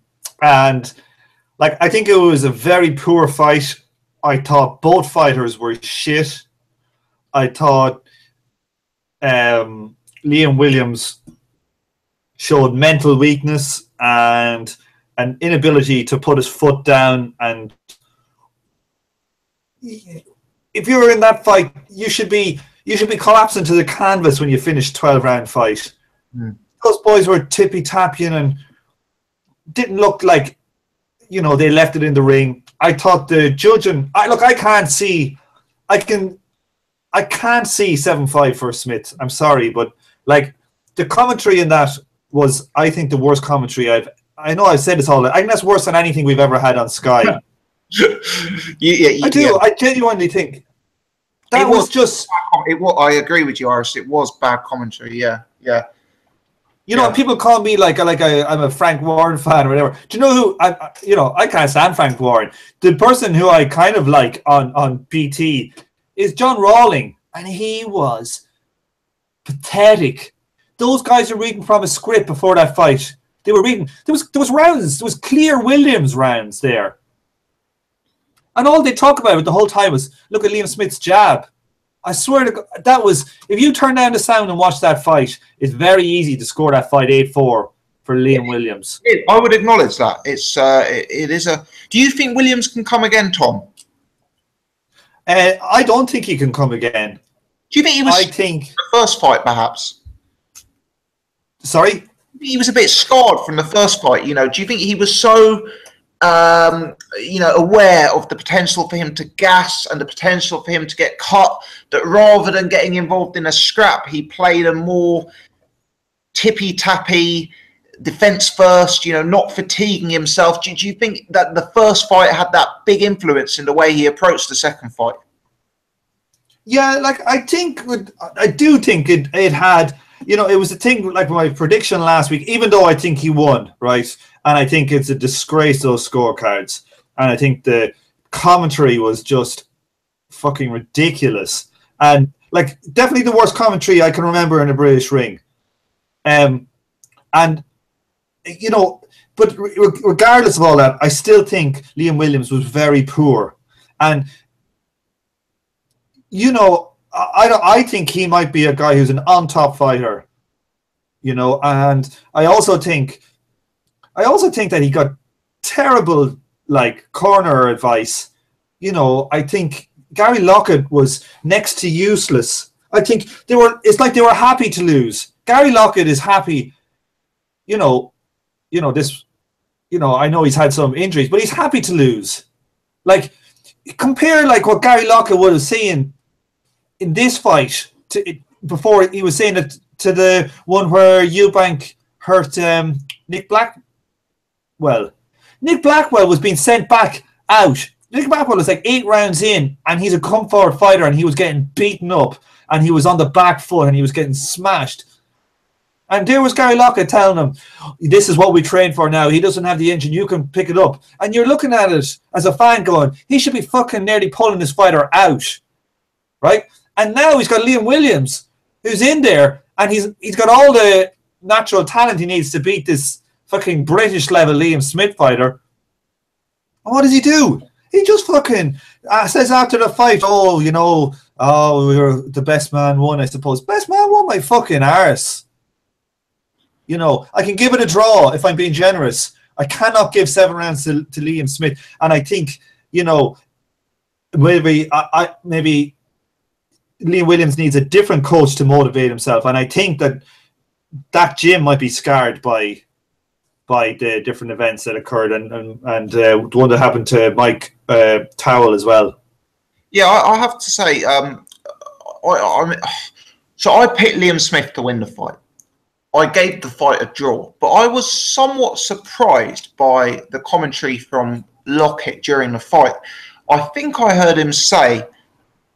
like I think it was a very poor fight. I thought both fighters were shit. I thought Liam Williams showed mental weakness and an inability to put his foot down. And if you were in that fight, you should be collapsing to the canvas when you finish 12-round fight. Those boys were tippy-tapping and didn't look like, you know, they left it in the ring. I thought the judging, I can't see 7-5 for Smith. I'm sorry, but like the commentary in that was, I think, the worst commentary I know I've said this all. I think that's worse than anything we've ever had on Sky. I do. Yeah. I genuinely think that was just. I agree with you, Iris. It was bad commentary. Yeah. You know, people call me like I'm a Frank Warren fan or whatever. Do you know who? I can't stand Frank Warren. The person who I kind of like on PT is John Rawling, and he was pathetic. Those guys are reading from a script before that fight. They were reading. There was rounds. There was clear Williams rounds there, and all they talk about the whole time was look at Liam Smith's jab. I swear to God, that was, if you turn down the sound and watch that fight, it's very easy to score that fight 8-4 for Liam Williams. I would acknowledge that. It is a. Do you think Williams can come again, Tom? I don't think he can come again. Do you think he was? I think the first fight, perhaps. Sorry, he was a bit scarred from the first fight. You know, do you think he was so? Aware of the potential for him to gas and the potential for him to get cut, that rather than getting involved in a scrap, he played a more tippy-tappy, defense first, not fatiguing himself. Do you think that the first fight had that big influence in the way he approached the second fight? Yeah, I do think it had, it was a thing like my prediction last week, even though I think he won, right? And I think it's a disgrace, those scorecards. And I think the commentary was just fucking ridiculous. And, definitely the worst commentary I can remember in a British ring. But regardless of all that, I still think Liam Williams was very poor. And, I think he might be a guy who's an on-top fighter, and I also think that he got terrible, corner advice. I think Gary Lockett was next to useless. I think it's like they were happy to lose. Gary Lockett is happy, I know he's had some injuries, but he's happy to lose. Compare what Gary Lockett would have seen in this fight before he was saying it to the one where Eubank hurt Nick Blackwell. Nick Blackwell was being sent back out Nick Bockwell is like 8 rounds in, and he's a come forward fighter, and he was getting beaten up, and he was on the back foot, and he was getting smashed. And there was Gary Lockett telling him, this is what we train for now. He doesn't have the engine. You can pick it up. And you're looking at it as a fan going, he should be fucking nearly pulling this fighter out. Right? And now he's got Liam Williams, who's in there, and he's got all the natural talent he needs to beat this fucking British-level Liam Smith fighter. And what does he do? He just fucking says after the fight, we were the best man won, I suppose. Best man won my fucking arse. I can give it a draw if I'm being generous. I cannot give 7 rounds to Liam Smith. And I think, maybe Liam Williams needs a different coach to motivate himself. And I think that gym might be scarred by the different events that occurred and the one that happened to Mike Towell as well. Yeah, I have to say, so I picked Liam Smith to win the fight. I gave the fight a draw, but I was somewhat surprised by the commentary from Lockett during the fight. I think I heard him say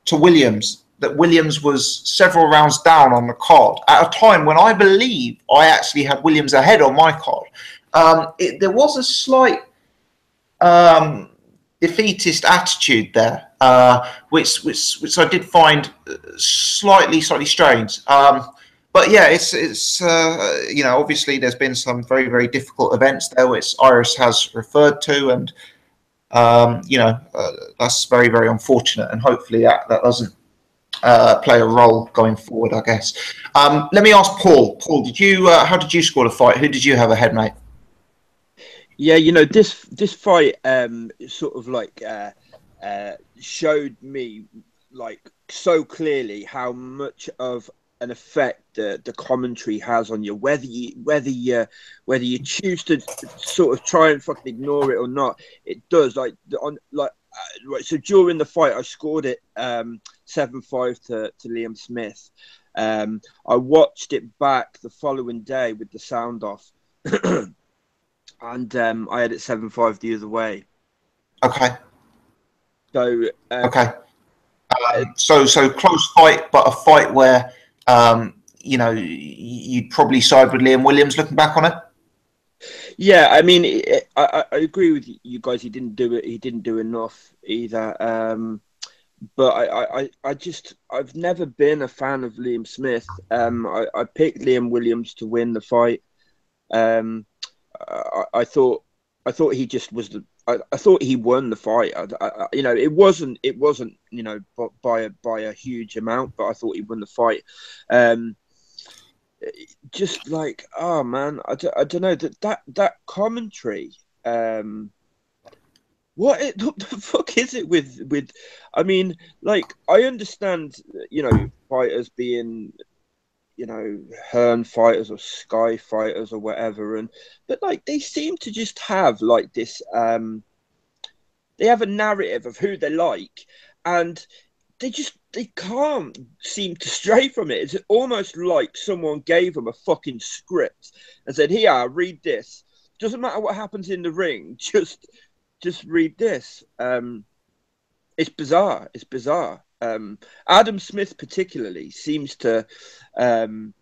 to Williams that Williams was several rounds down on the card at a time when I believe I actually had Williams ahead on my card. There was a slight defeatist attitude there, which I did find slightly strange. But yeah, it's obviously there's been some very, very difficult events there, which Iris has referred to, and that's very, very unfortunate, and hopefully that doesn't play a role going forward, I guess. Let me ask Paul. Paul, how did you score the fight? Who did you have ahead, mate? Yeah, this fight sort of like showed me like so clearly how much of an effect the commentary has on you, whether you choose to sort of try and fucking ignore it or not. It does. Right. So during the fight, I scored it 7-5 to Liam Smith. I watched it back the following day with the sound off, and I had it 7-5 the other way. Okay. So okay. So close fight, but a fight where you'd probably side with Liam Williams looking back on it. Yeah, I mean, I agree with you guys. He didn't do it. He didn't do enough either. But I've never been a fan of Liam Smith. I picked Liam Williams to win the fight. I thought he just was I thought he won the fight. It wasn't by a huge amount, but I thought he won the fight. Just like, oh man, I don't know that commentary. What the fuck is it with? I mean, like, I understand, fighters being, Hearn fighters or Sky fighters or whatever, but like they seem to just have like this. They have a narrative of who they like, and they can't seem to stray from it. It's almost like someone gave them a fucking script and said, "Here, read this. Doesn't matter what happens in the ring, just read this." It's bizarre. It's bizarre. Adam Smith particularly seems to, there's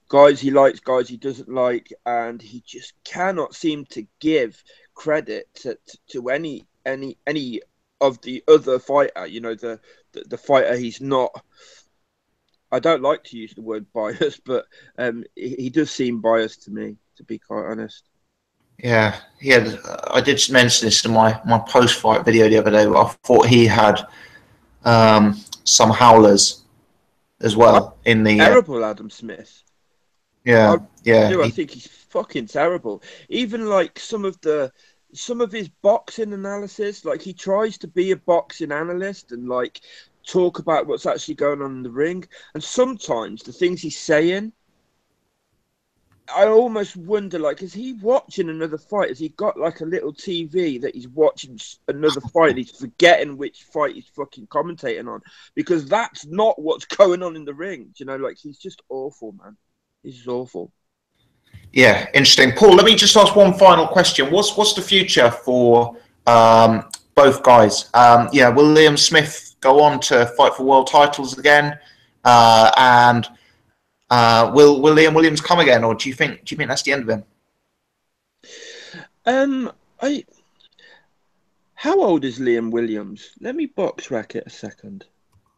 guys he likes, guys he doesn't like, and he just cannot seem to give credit to any of the other fighter. The fighter he's not. I don't like to use the word biased, but he does seem biased to me, to be quite honest. Yeah. I did mention this in my post-fight video the other day. I thought he had some howlers as well in the terrible Adam Smith. Yeah, I think he's fucking terrible. Even like some of his boxing analysis, like he tries to be a boxing analyst and like talk about what's actually going on in the ring, and sometimes the things he's saying, I almost wonder, like, is he watching another fight? Has he got like a little TV that he's watching another fight and he's forgetting which fight he's fucking commentating on? Because that's not what's going on in the ring. Like, he's just awful, man. He's just awful. Yeah, interesting. Paul, let me just ask one final question. What's the future for Both guys. Yeah, will Liam Smith go on to fight for world titles again? And will Liam Williams come again, or do you think that's the end of him? How old is Liam Williams? Let me box racket a second.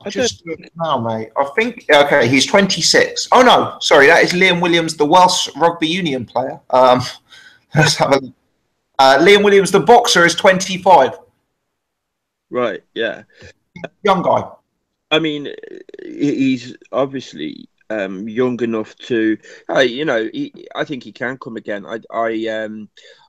Just look now, mate. I think he's 26. Oh no, sorry, that is Liam Williams, the Welsh rugby union player. Let's have a look. Liam Williams, the boxer, is 25. Right, yeah. Young guy. I mean, he's obviously young enough to, I think he can come again.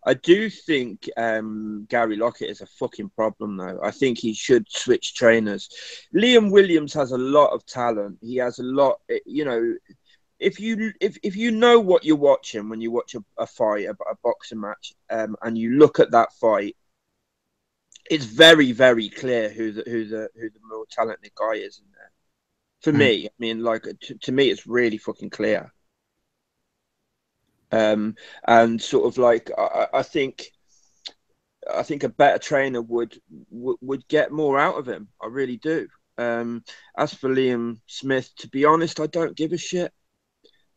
I do think Gary Lockett is a fucking problem, though. I think he should switch trainers. Liam Williams has a lot of talent. He has a lot, if you know what you're watching when you watch a fight, a boxing match, and you look at that fight, it's very, very clear who the more talented guy is in there. For me, I mean, like to me, it's really fucking clear. And sort of like I think a better trainer would get more out of him. I really do. As for Liam Smith, to be honest, I don't give a shit.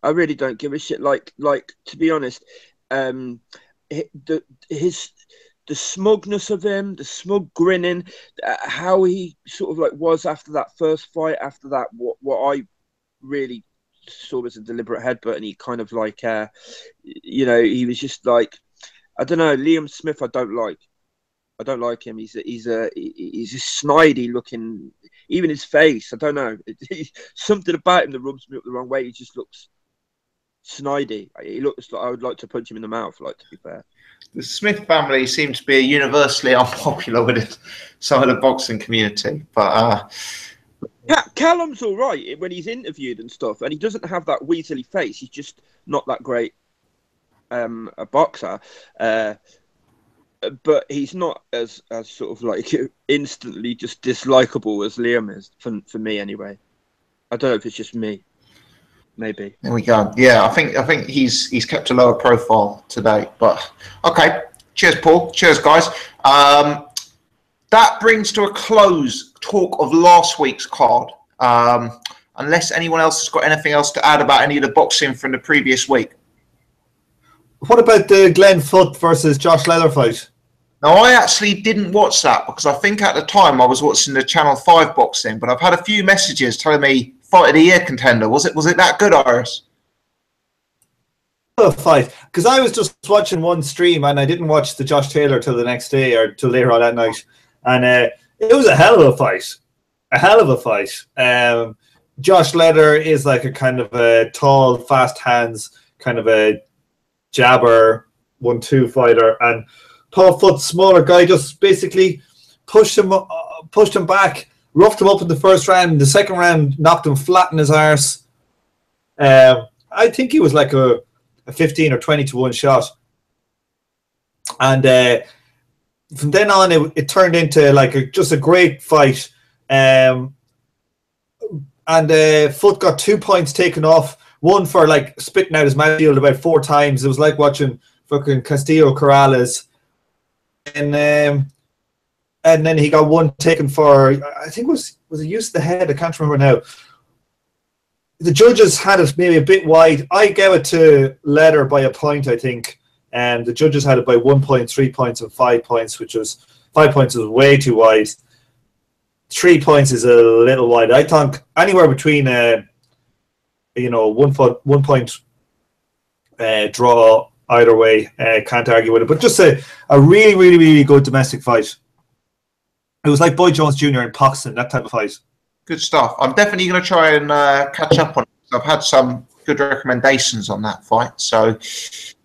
I really don't give a shit. Like to be honest, the smugness of him, the smug grinning, how he sort of like was after that first fight, after that, what I really saw as a deliberate headbutt, and he kind of like, he was just like, I don't know, Liam Smith, I don't like him. He's a snidey looking, even his face, I don't know. Something about him that rubs me up the wrong way. He just looks snidey. He looks like I would like to punch him in the mouth, like, to be fair. The Smith family seems to be universally unpopular with some of the boxing community, but Callum's all right when he's interviewed and stuff, and he doesn't have that weaselly face. He's just not that great a boxer, but he's not as sort of like instantly just dislikable as Liam is for me anyway. I don't know if it's just me. Maybe. There we go. Yeah, I think he's kept a lower profile today. But okay. Cheers, Paul. Cheers, guys. That brings to a close talk of last week's card. Unless anyone else has got anything else to add about any of the boxing from the previous week. What about the Glenn Foote versus Josh Leather fight? Now, I actually didn't watch that because I think at the time I was watching the Channel 5 boxing, but I've had a few messages telling me Fight of the Year contender. Was it that good, Iris? Fight, because I was just watching one stream and I didn't watch the Josh Taylor till the next day or till later on that night, and it was a hell of a fight. A hell of a fight. Josh Leather is like a kind of a tall, fast hands, kind of a jabber 1-2 fighter, and Paul Foote, smaller guy, just basically pushed him back, roughed him up in the first round. In the second round, knocked him flat in his arse. I think he was like a 15 or 20 to 1 shot. And from then on, it turned into like just a great fight. And Foote got 2 points taken off. One for like spitting out his mouth about 4 times. It was like watching fucking Castillo Corrales. And then he got 1 taken for, I think was it use of the head? I can't remember now. The judges had it maybe a bit wide. I gave it to Leather by a point, I think. And the judges had it by 1 point, 3 points, and 5 points, which was 5 points was way too wide. 3 points is a little wide. I think anywhere between 1 point draw either way, can't argue with it. But just a really, really, really good domestic fight. It was like Boy Jones Jr. and Poxton, that type of fight. Good stuff. I'm definitely going to try and catch up on it. I've had some good recommendations on that fight. So,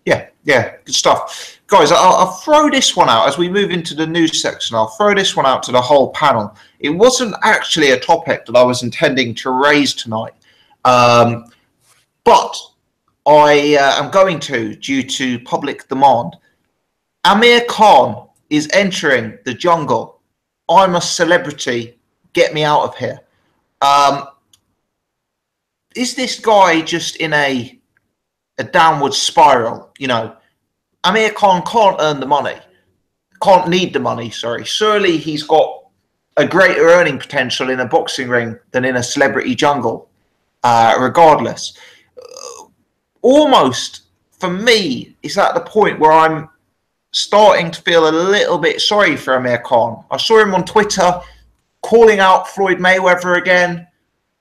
yeah, good stuff. Guys, I'll throw this one out as we move into the news section. I'll throw this one out to the whole panel. It wasn't actually a topic that I was intending to raise tonight. But I am going to, due to public demand. Amir Khan is entering the jungle. I'm a celebrity. Get me out of here. Is this guy just in a downward spiral? You know, Amir Khan can't earn the money. can't need the money. Sorry, surely he's got a greater earning potential in a boxing ring than in a celebrity jungle. Regardless, almost for me, it's at the point where I'm starting to feel a little bit sorry for Amir Khan. I saw him on Twitter calling out Floyd Mayweather again.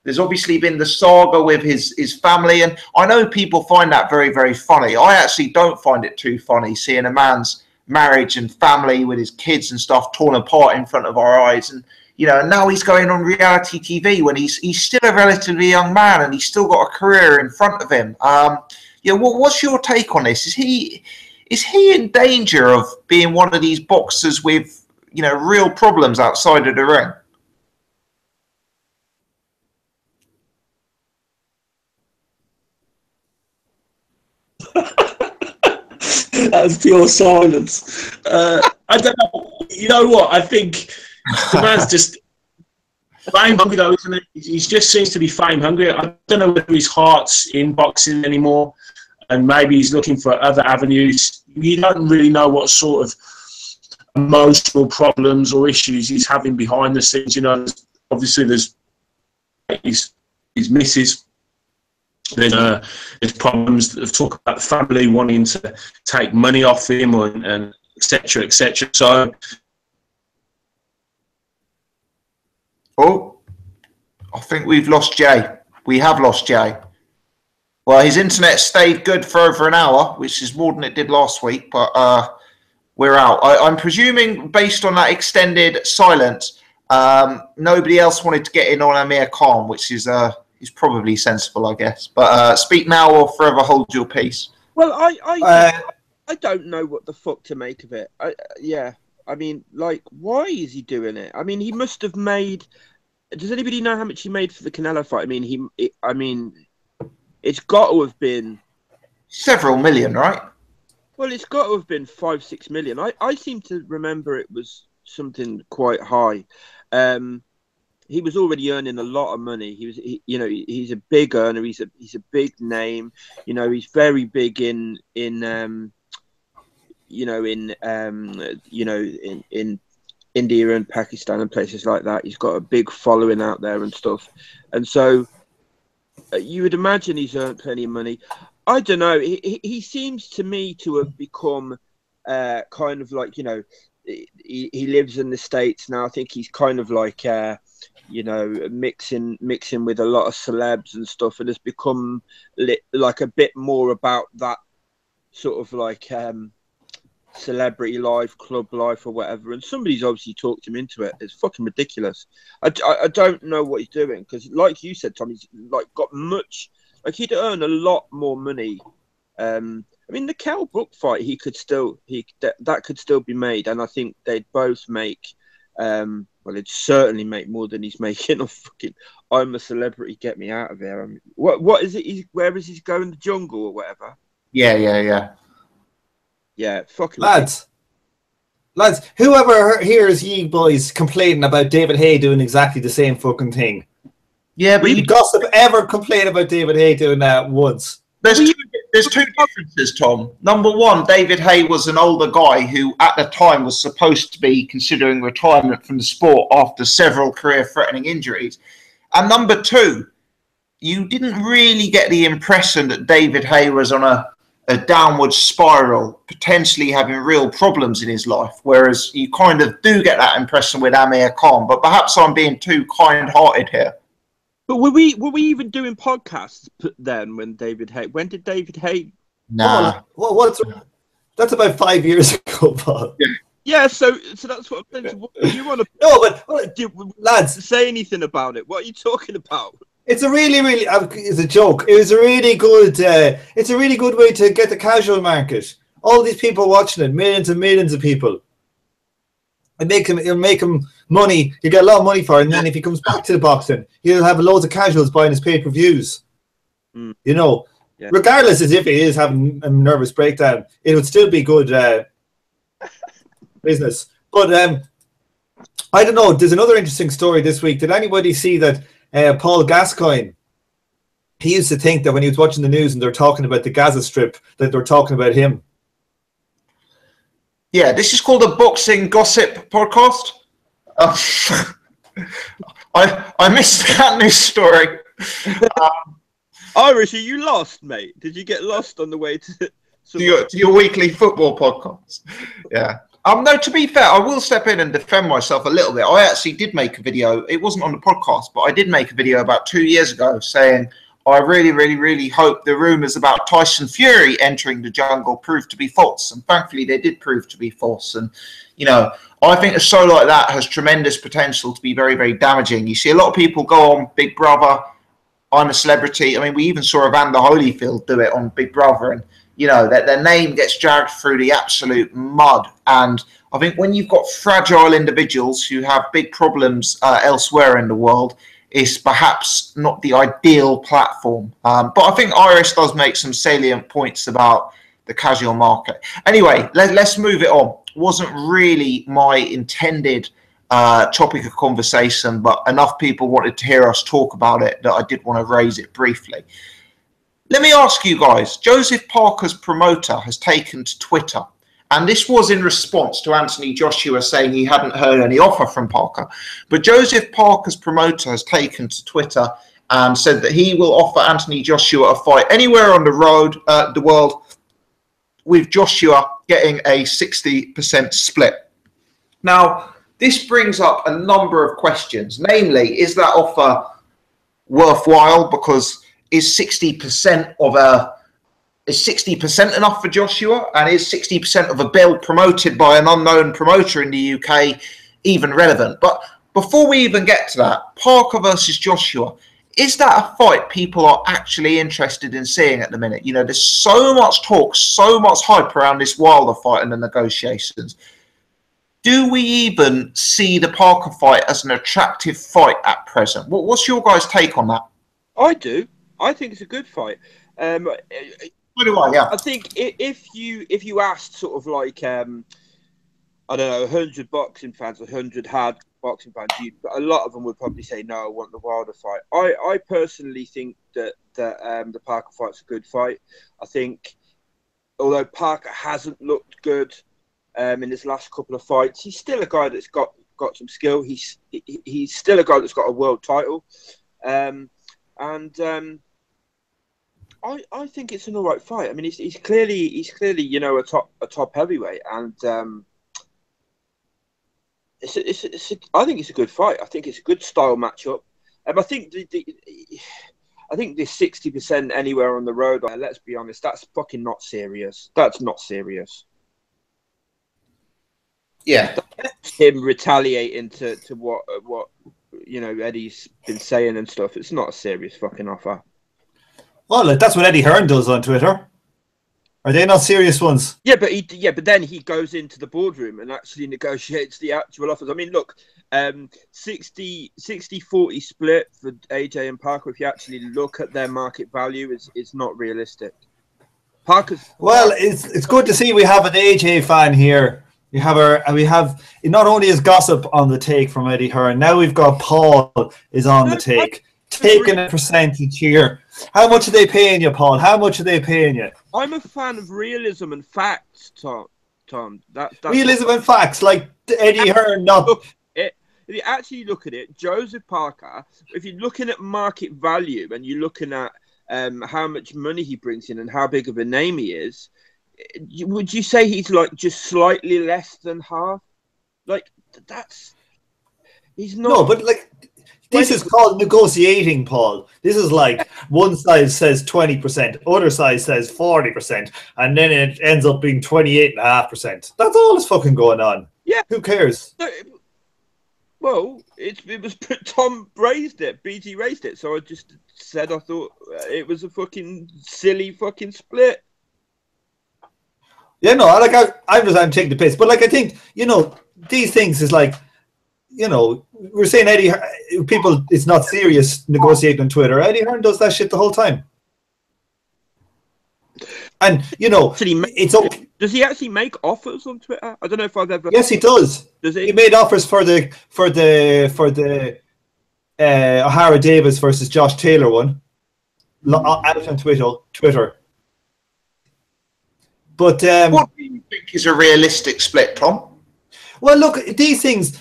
There's obviously been the saga with his family, and I know people find that very, very funny. I actually don't find it too funny seeing a man's marriage and family with his kids and stuff torn apart in front of our eyes. And now he's going on reality TV when he's still a relatively young man and he's still got a career in front of him. What's your take on this? Is he in danger of being one of these boxers with real problems outside of the ring? That was pure silence. I don't know. You know what? I think the man's just fame hungry, though, isn't it? He just seems to be fame hungry. I don't know whether his heart's in boxing anymore, and maybe he's looking for other avenues. You don't really know what sort of emotional problems or issues he's having behind the scenes. Obviously there's his missus. There's problems of talk about the family wanting to take money off him and etc. etc. So, I think we've lost Jay. We have lost Jay. Well, his internet stayed good for over an hour, which is more than it did last week, but we're out. I'm presuming, based on that extended silence, nobody else wanted to get in on Amir Khan, which is probably sensible, I guess. But speak now or forever hold your peace. Well, I don't know what the fuck to make of it. I mean, why is he doing it? I mean, he must have made. Does anybody know how much he made for the Canelo fight? I mean, it's got to have been several million, right? Well, it's got to have been 5-6 million. I seem to remember it was something quite high. He was already earning a lot of money. He's a big earner. He's a big name. He's very big in India and Pakistan and places like that. He's got a big following out there and stuff. And so you would imagine he's earned plenty of money. I don't know. He seems to me to have become kind of like, he lives in the States now. I think he's kind of like, mixing with a lot of celebs and stuff, and has become like a bit more about that sort of like celebrity life, club life, or whatever. And somebody's obviously talked him into it. It's fucking ridiculous. I don't know what he's doing, because, like you said, Tom, he's got much. He'd earn a lot more money. I mean, the Kell Brook fight, that could still be made, and I think they'd both make. Well, it'd certainly make more than he's making on fucking I'm a Celebrity, get me out of here. I mean, what is it? Where is he going? The jungle or whatever? Yeah. Fucking lads. Whoever hears ye boys complaining about David Haye doing exactly the same fucking thing? Yeah, but you gossip ever complain about David Haye doing that once? There's two differences, Tom. Number one, David Haye was an older guy who at the time was supposed to be considering retirement from the sport after several career-threatening injuries. And number two, you didn't really get the impression that David Haye was on a downward spiral, potentially having real problems in his life, whereas you kind of do get that impression with Amir Khan. But perhaps I'm being too kind-hearted here. But were we even doing podcasts then when David Haye? When did David Haye? Nah. That's about 5 years ago, Paul. Yeah, so that's what I'm saying. You want to? No, but lads, say anything about it? What are you talking about? It's a really, it's a joke. It's a really good way to get the casual market. All these people watching it, millions and millions of people. It'll make him money. You get a lot of money for it, and then if he comes back to the boxing, he'll have loads of casuals buying his pay-per-views. Regardless as if he is having a nervous breakdown, it would still be good business. But I don't know. There's another interesting story this week. Did anybody see that Paul Gascoigne? He used to think that when he was watching the news and they're talking about the Gaza Strip, that they're talking about him. Yeah, this is called a boxing gossip podcast. I missed that news story. Irish, are you lost, mate? Did you get lost on the way to your weekly football podcast? Yeah. No, to be fair, I will step in and defend myself a little bit. I actually did make a video. It wasn't on the podcast, but I did make a video about 2 years ago saying I really, really, really hope the rumours about Tyson Fury entering the jungle proved to be false. And thankfully, they did prove to be false. And, you know, I think a show like that has tremendous potential to be very, very damaging. You see a lot of people go on Big Brother, I'm a Celebrity. I mean, we even saw Evander Holyfield do it on Big Brother. And, you know, their name gets dragged through the absolute mud. And I think when you've got fragile individuals who have big problems elsewhere in the world, it's perhaps not the ideal platform. But I think Irish does make some salient points about the casual market. Anyway, let's move it on. Wasn't really my intended topic of conversation, but enough people wanted to hear us talk about it that I did want to raise it briefly. Let me ask you guys, Joseph Parker's promoter has taken to Twitter, and this was in response to Anthony Joshua saying he hadn't heard any offer from Parker. But Joseph Parker's promoter has taken to Twitter and said that he will offer Anthony Joshua a fight anywhere on the world, with Joshua getting a 60% split. Now, this brings up a number of questions. Namely, is that offer worthwhile? Because is 60% enough for Joshua? And is 60% of a bill promoted by an unknown promoter in the UK even relevant? But before we even get to that, Parker versus Joshua, is that a fight people are actually interested in seeing at the minute? You know, there's so much talk, so much hype around this Wilder fight and the negotiations. Do we even see the Parker fight as an attractive fight at present? What's your guys' take on that? I do. I think it's a good fight. So do I, yeah. I think if you asked sort of like I don't know, 100 boxing fans, 100 hard boxing fans, a lot of them would probably say no, I want the Wilder fight. I personally think that the Parker fight's a good fight. I think although Parker hasn't looked good in his last couple of fights, he's still a guy that's got some skill. He's still a guy that's got a world title, and I think it's an all right fight. I mean, he's clearly you know a top heavyweight, and I think it's a good fight. I think it's a good style matchup. I think this 60% anywhere on the road. Let's be honest, that's fucking not serious. That's not serious. Yeah, that's him retaliating to what you know Eddie's been saying and stuff. It's not a serious fucking offer. Well, that's what Eddie Hearn does on Twitter. Are they not serious ones? Yeah, but then he goes into the boardroom and actually negotiates the actual offers. I mean, look, 60-40 split for AJ and Parker. If you actually look at their market value, it's not realistic. Well, it's good to see we have an AJ fan here. We have not only is gossip on the take from Eddie Hearn, now we've got Paul is on the take. Taking a percentage here. How much are they paying you, Paul? How much are they paying you? I'm a fan of realism and facts, Tom. That's realism and facts, like Eddie Hearn. If you actually look at it, Joseph Parker, if you're looking at market value and you're looking at how much money he brings in and how big of a name he is, would you say he's like just slightly less than half? Like he's not. No, but like. This is called negotiating, Paul. This is like one side says 20%, other side says 40%, and then it ends up being 28.5%. That's all that's fucking going on. Yeah. Who cares? No, well, it was Tom raised it. BG raised it. So I just said I thought it was a fucking silly fucking split. Yeah, no, I'm taking the piss. But like I think, you know, these things is like, you know, we're saying Eddie, people, it's not serious negotiating on Twitter. Eddie Hearn does that shit the whole time. And, you know, it's okay. Does he actually make offers on Twitter? I don't know if I've ever. Yes, he does. Does he? He made offers for the O'Hara Davis versus Josh Taylor one out on Twitter. But what do you think is a realistic split, Tom? well, look, these things,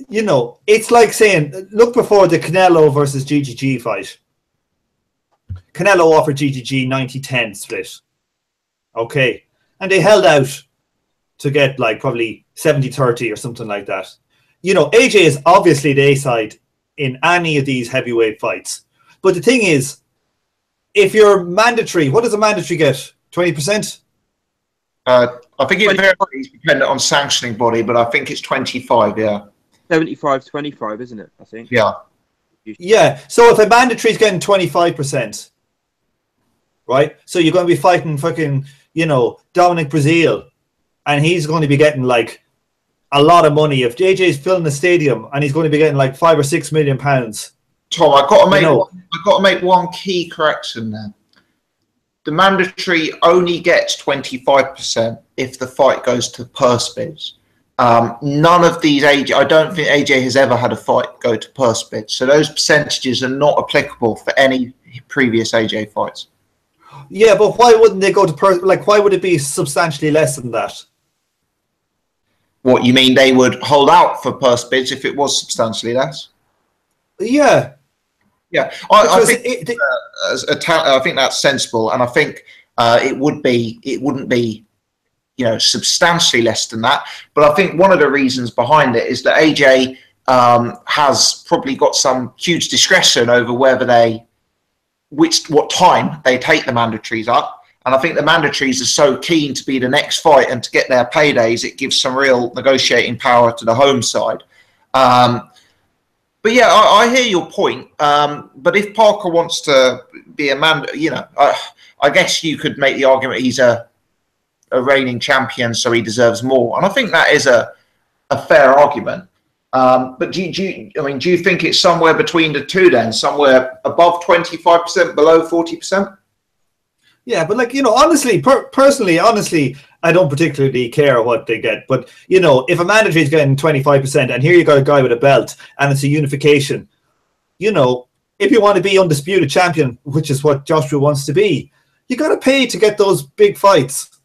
you know, it's like saying, look before the Canelo versus GGG fight. Canelo offered GGG 90-10 split. Okay. And they held out to get like probably 70-30 or something like that. You know, AJ is obviously the A side in any of these heavyweight fights. But the thing is, if you're mandatory, what does a mandatory get? 20%? I think it varies dependent on sanctioning body, but I think it's 25, yeah. 75-25, isn't it? I think. Yeah. Yeah. So if a mandatory is getting 25%, right? So you're going to be fighting fucking, you know, Dominic Breazeale, and he's going to be getting like a lot of money. If JJ's filling the stadium and he's going to be getting like £5 or £6 million. Tom, I've got to make one key correction there. The mandatory only gets 25% if the fight goes to purse bids. None of these AJ, I don't think AJ has ever had a fight go to purse bids. So those percentages are not applicable for any previous AJ fights. Yeah, but why wouldn't they go to purse? Like, why would it be substantially less than that? What, you mean they would hold out for purse bids if it was substantially less? Yeah. Yeah, I think that's sensible, and I think it wouldn't be, you know, substantially less than that. But I think one of the reasons behind it is that AJ has probably got some huge discretion over whether what time they take the mandatories up. And I think the mandatories are so keen to be the next fight and to get their paydays, it gives some real negotiating power to the home side. But yeah, I hear your point. But if Parker wants to be a man, you know, I guess you could make the argument he's a reigning champion, so he deserves more. And I think that is a fair argument. But do you think it's somewhere between the two then? Somewhere above 25%, below 40%? Yeah, but like, you know, honestly, personally, I don't particularly care what they get. But, you know, if a mandatory is getting 25% and here you got a guy with a belt and it's a unification, you know, if you want to be undisputed champion, which is what Joshua wants to be, you got to pay to get those big fights,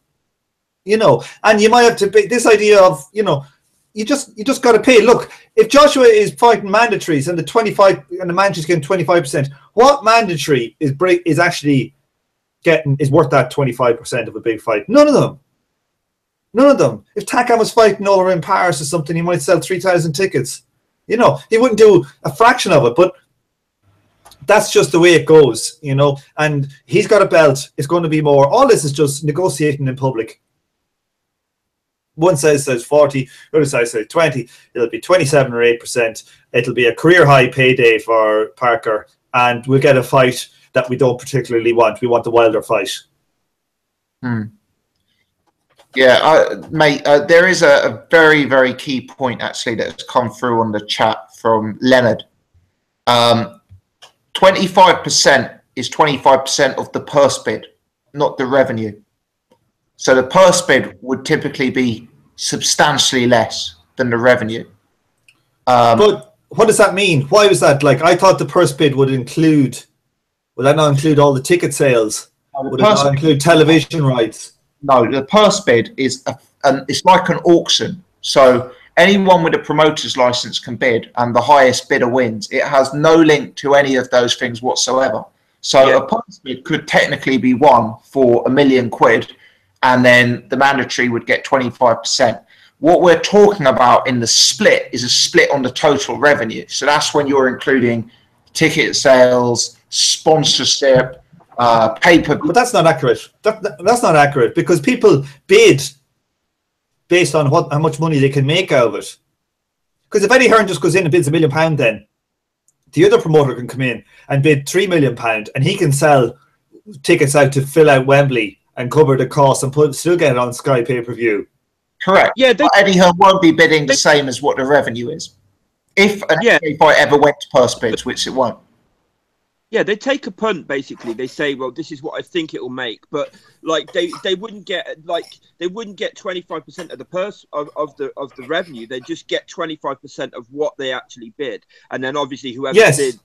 you know, and you might have to pay this idea of, you know, you just got to pay. Look, if Joshua is fighting mandatories and the mandatory's getting 25%, what mandatory is actually is worth that 25% of a big fight? None of them. If Takam was fighting over in Paris or something, he might sell 3,000 tickets. You know, he wouldn't do a fraction of it, but that's just the way it goes, you know. And he's got a belt. It's going to be more. All this is just negotiating in public. One side says 40, the other side says 20. It'll be 27 or 8%. It'll be a career high payday for Parker, and we'll get a fight that we don't particularly want. We want the Wilder fight. Yeah, mate, there is a very, very key point, actually, that has come through on the chat from Leonard. 25% is 25% of the purse bid, not the revenue. So the purse bid would typically be substantially less than the revenue. But what does that mean? Why was that? Like, I thought the purse bid would that not include all the ticket sales? Would it not include television rights? No, the purse bid is it's like an auction. So anyone with a promoter's license can bid, and the highest bidder wins. It has no link to any of those things whatsoever. So a purse bid could technically be won for £1 million, and then the mandatory would get 25%. What we're talking about in the split is a split on the total revenue. So that's when you're including ticket sales, sponsorship, paper. But that's not accurate. That's not accurate, because people bid based on how much money they can make out of it. Because if Eddie Hearn just goes in and bids £1 million, then the other promoter can come in and bid £3 million, and he can sell tickets out to fill out Wembley and cover the cost and still get it on Sky pay-per-view. Correct. Yeah, but Eddie Hearn won't be bidding the same as what the revenue is. If an MMA fight ever went to purse bids, which it won't. Yeah, they take a punt, basically. They say, well, this is what I think it will make. But like they wouldn't get 25% of the purse of the revenue. They just get 25% of what they actually bid. And then obviously whoever bid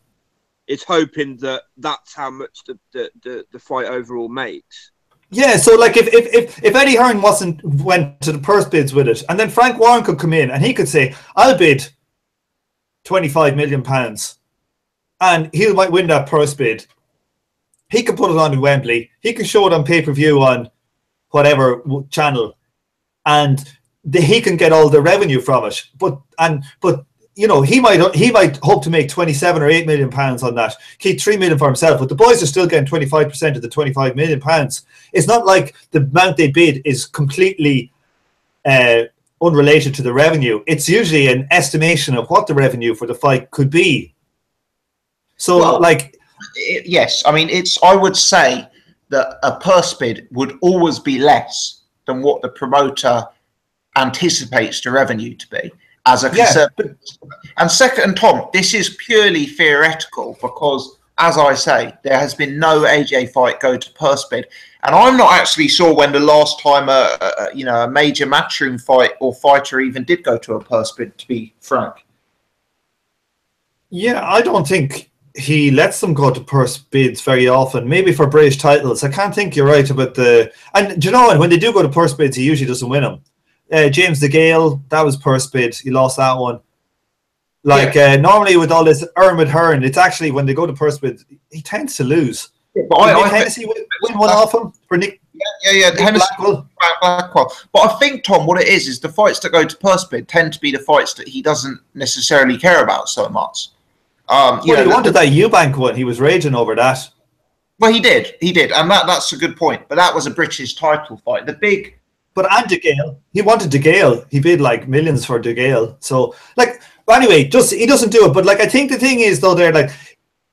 is hoping that that's how much the fight overall makes. Yeah, so like if Eddie Hearn went to the purse bids with it, and then Frank Warren could come in and he could say, "I'll bid £25 million," and he might win that purse bid. He could put it on in Wembley. He could show it on pay-per-view on whatever channel, and he can get all the revenue from it. But you know, he might hope to make £27 or £8 million on that, keep £3 million for himself. But the boys are still getting 25% of the £25 million. It's not like the amount they bid is completely unrelated to the revenue. It's usually an estimation of what the revenue for the fight could be. So, Well, like, yes, I mean, I would say that a purse bid would always be less than what the promoter anticipates the revenue to be as a conservative. And second, and Tom, this is purely theoretical because, as I say, there has been no AJ fight go to purse bid, and I'm not actually sure when the last time a major matchroom fight or fighter even did go to a purse bid. To be frank, yeah, I don't think he lets them go to purse bids very often. Maybe for British titles, I can't think you're right about the. And do you know, when they do go to purse bids, he usually doesn't win them. James DeGale, that was purse bid. He lost that one. Like normally with all this Ermit Hearn, it's actually when they go to purse bid, he tends to lose. Yeah, but I Hennessy win one off him for Nick. Nick Hennessy, Blackwell. But I think, Tom, what it is the fights that go to purse bid tend to be the fights that he doesn't necessarily care about so much. He wanted that Eubank one. He was raging over that. Well, he did, and that's a good point. But that was a British title fight. And DeGale, he wanted DeGale. He bid like millions for DeGale. So, like, anyway, he doesn't do it. But like, I think the thing is, though, they're like,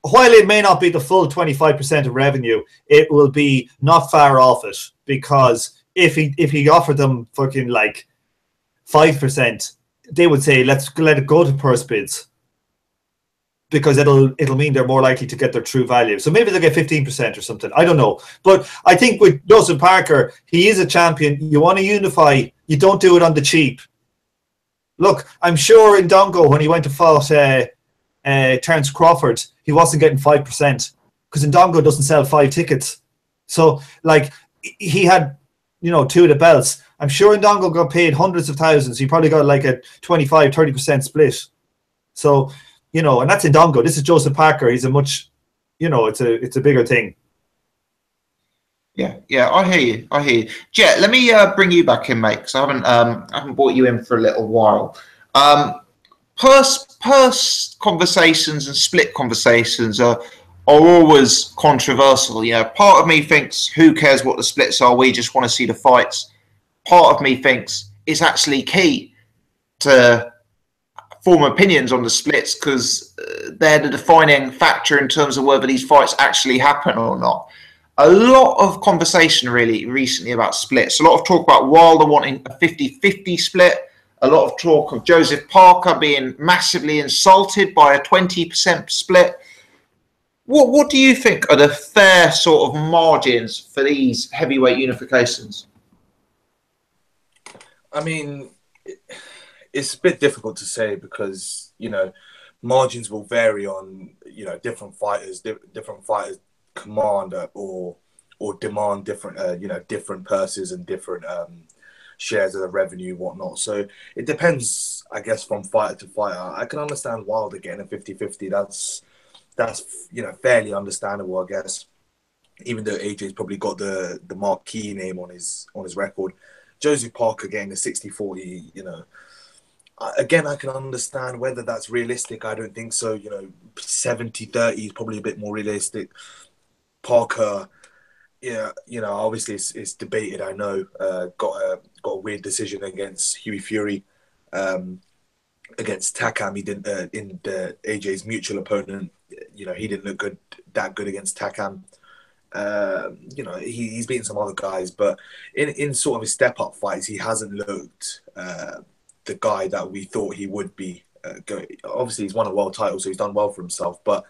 while it may not be the full 25% of revenue, it will be not far off it, because if he offered them fucking like 5%, they would say, let's let it go to purse bids, because it'll mean they're more likely to get their true value. So maybe they'll get 15% or something. I don't know. But I think with Joseph Parker, he is a champion. You want to unify. You don't do it on the cheap. Look, I'm sure in Dongo, when he went to fight Terence Crawford, he wasn't getting 5%, because Ndongo doesn't sell 5 tickets. So, like, he had, two of the belts. I'm sure Ndongo got paid hundreds of thousands. He probably got like a 25-30% split. So, and that's Ndongo. This is Joseph Parker. He's a much, it's a bigger thing. Yeah, I hear you. Jet, let me bring you back in, mate, because I haven't brought you in for a little while. Purse conversations and split conversations are always controversial. Part of me thinks, who cares what the splits are? We just want to see the fights. Part of me thinks it's actually key to form opinions on the splits, because they're the defining factor in terms of whether these fights actually happen or not. A lot of conversation really recently about splits. A lot of talk about Wilder wanting a 50-50 split. A lot of talk of Joseph Parker being massively insulted by a 20% split. What do you think are the fair sort of margins for these heavyweight unifications? I mean, it's a bit difficult to say, because, margins will vary on, different fighters command or demand different, different purses and different shares of the revenue, whatnot. So it depends, I guess, from fighter to fighter. I can understand Wilder getting a 50-50. That's fairly understandable, I guess, even though AJ's probably got the marquee name on his record. Joseph Parker getting a 60-40, again, I can understand whether that's realistic. I don't think so. 70-30 is probably a bit more realistic. Parker, obviously it's debated. I know got a weird decision against Hughie Fury, against Takam. He didn't in the AJ's mutual opponent. He didn't look that good against Takam. He's beaten some other guys, but in sort of his step up fights, he hasn't looked the guy that we thought he would be. Obviously, he's won a world title, so he's done well for himself. But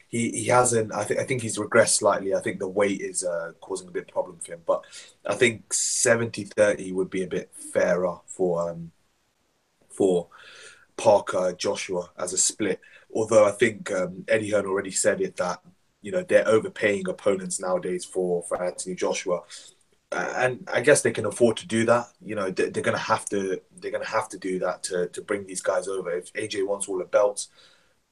he hasn't. I think he's regressed slightly. I think the weight is causing a bit of problem for him. But I think 70-30 would be a bit fairer for Parker Joshua as a split. Although I think Eddie Hearn already said it that you know, they're overpaying opponents nowadays for Anthony Joshua. And I guess they can afford to do that. You know, they're gonna have to do that to bring these guys over. If AJ wants all the belts,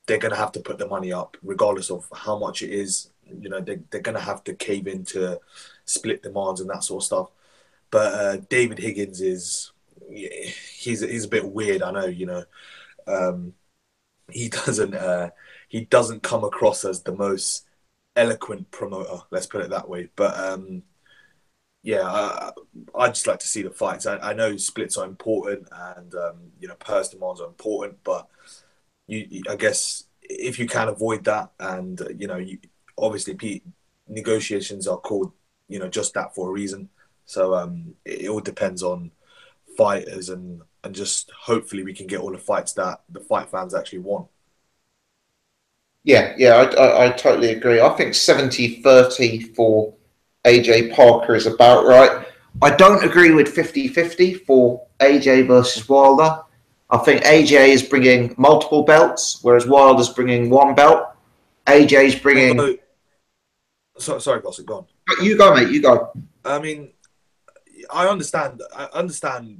they're gonna have to put the money up, regardless of how much it is. You know, they're gonna have to cave into split demands and that sort of stuff. But David Higgins he's a bit weird. I know, you know, he doesn't come across as the most eloquent promoter. Let's put it that way. But yeah, I just like to see the fights. I know splits are important, and you know, purse demands are important, but I guess if you can avoid that, and you know, obviously negotiations are called, you know, just that for a reason. So it all depends on fighters, and just hopefully we can get all the fights that the fight fans actually want. Yeah, I totally agree. I think 70-30 for AJ Parker is about right. I don't agree with 50-50 for AJ versus Wilder. I think AJ is bringing multiple belts, whereas Wilder's bringing one belt. AJ's bringing... Sorry, Gossip, go on. You go, mate, you go. I mean, I understand,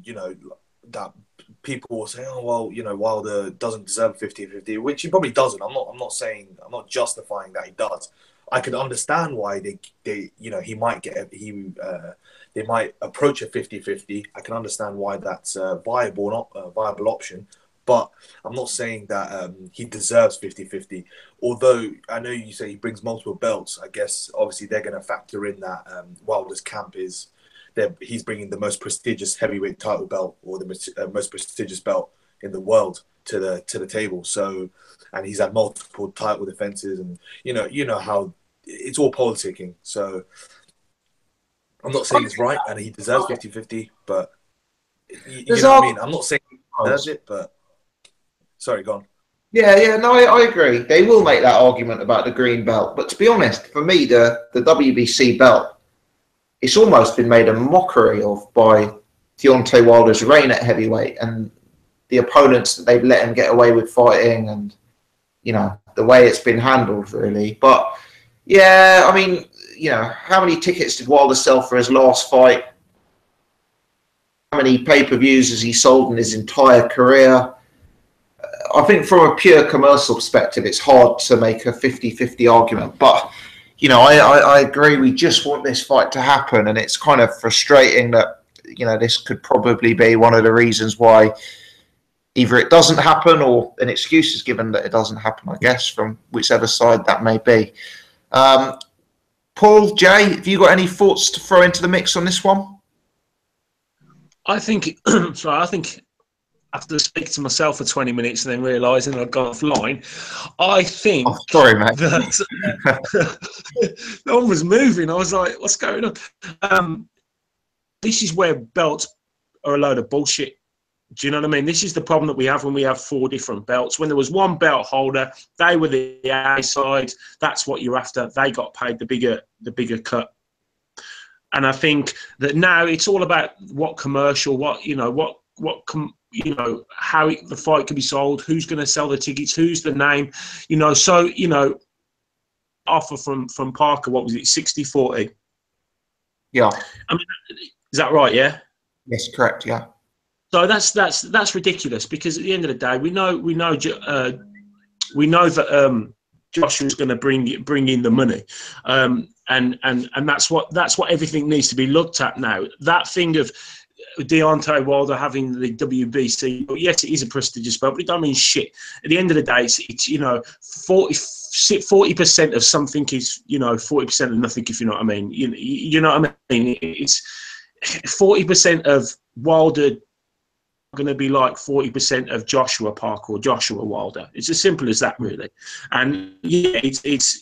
you know, that people will say, oh, well, you know, Wilder doesn't deserve 50-50, which he probably doesn't. I'm not justifying that he does. I could understand why they you know, they might approach a 50-50. I can understand why that's a viable option, but I'm not saying that he deserves 50-50. Although I know you say he brings multiple belts, I guess obviously they're going to factor in that Wilder's camp is that he's bringing the most prestigious heavyweight title belt, or the most prestigious belt in the world to the table. So, and he's had multiple title defenses, and you know how it's all politicking. So I'm not saying it's right and he deserves 50-50, but you know what I mean? I'm not saying he deserves it, but sorry, go on. Yeah, no, I agree. They will make that argument about the green belt, but to be honest, for me, the WBC belt, it's almost been made a mockery of by Deontay Wilder's reign at heavyweight and the opponents that they've let him get away with fighting, and you know, the way it's been handled, really. But yeah, I mean, you know, how many tickets did Wilder sell for his last fight? How many pay-per-views has he sold in his entire career? I think from a pure commercial perspective, it's hard to make a 50-50 argument. But, you know, I agree. We just want this fight to happen. And it's kind of frustrating that, you know, this could probably be one of the reasons why either it doesn't happen or an excuse is given that it doesn't happen, I guess, from whichever side that may be. Paul, Jay, have you got any thoughts to throw into the mix on this one? I think, I think after speaking to myself for 20 minutes and then realising I'd gone offline, I think... Oh, sorry, mate. That no one was moving. I was like, what's going on? This is where belts are a load of bullshit. Do you know what I mean? This is the problem that we have when we have 4 different belts. When there was one belt holder, they were the A side. That's what you're after. They got paid the bigger cut. And I think that now it's all about what commercial, how the fight can be sold, who's going to sell the tickets, who's the name, you know. So, you know, offer from Parker, what was it, 60-40? Yeah. I mean, is that right? Yeah. Yes, correct. Yeah. So that's ridiculous, because at the end of the day, we know that Joshua's going to bring in the money, and that's what everything needs to be looked at now. That thing of Deontay Wilder having the WBC, but yes, it is a prestigious belt, but it don't mean shit. At the end of the day, it's you know, 40% of something is, you know, 40% of nothing, if you know what I mean. You know what I mean? It's 40% of Wilder going to be like 40% of Joshua Parker or Joshua Wilder. It's as simple as that, really. And yeah, it's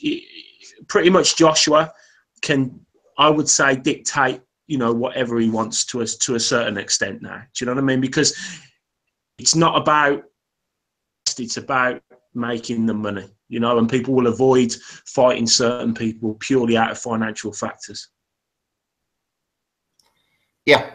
pretty much Joshua can, I would say, dictate, you know, whatever he wants to a certain extent now. Do you know what I mean? Because it's not about, it's about making the money, you know, and people will avoid fighting certain people purely out of financial factors. Yeah.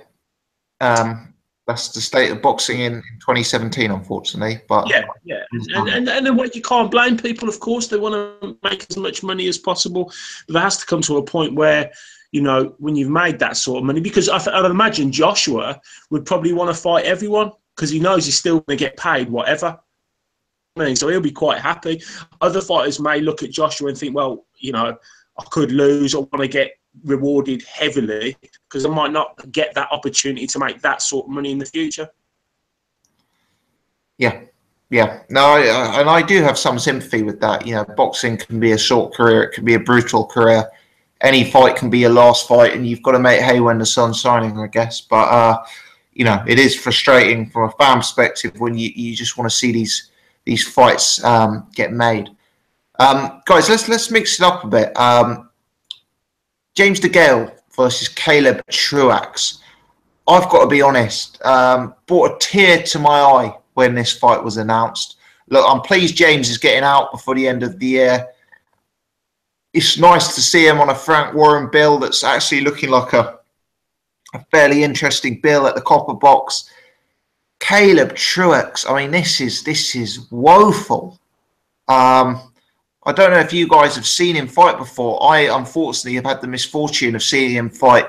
That's the state of boxing in 2017, unfortunately. But yeah, and then what, you can't blame people. Of course, they want to make as much money as possible, but there has to come to a point where, you know, when you've made that sort of money, because I'd imagine Joshua would probably want to fight everyone because he knows he's still going to get paid whatever. I mean, so he'll be quite happy. Other fighters may look at Joshua and think, well, you know, I could lose. I want to get rewarded heavily because I might not get that opportunity to make that sort of money in the future. Yeah. No, and I do have some sympathy with that. You know, boxing can be a short career. It can be a brutal career. Any fight can be your last fight, and you've got to make hay when the sun's shining, I guess. But, you know, it is frustrating from a fan perspective when you just want to see these fights get made. Guys, let's mix it up a bit. James DeGale versus Caleb Truax. I've got to be honest, brought a tear to my eye when this fight was announced. Look, I'm pleased James is getting out before the end of the year. It's nice to see him on a Frank Warren bill that's actually looking like a fairly interesting bill at the copper box. Caleb Truax, I mean, this is woeful. I don't know if you guys have seen him fight before. I, unfortunately, have had the misfortune of seeing him fight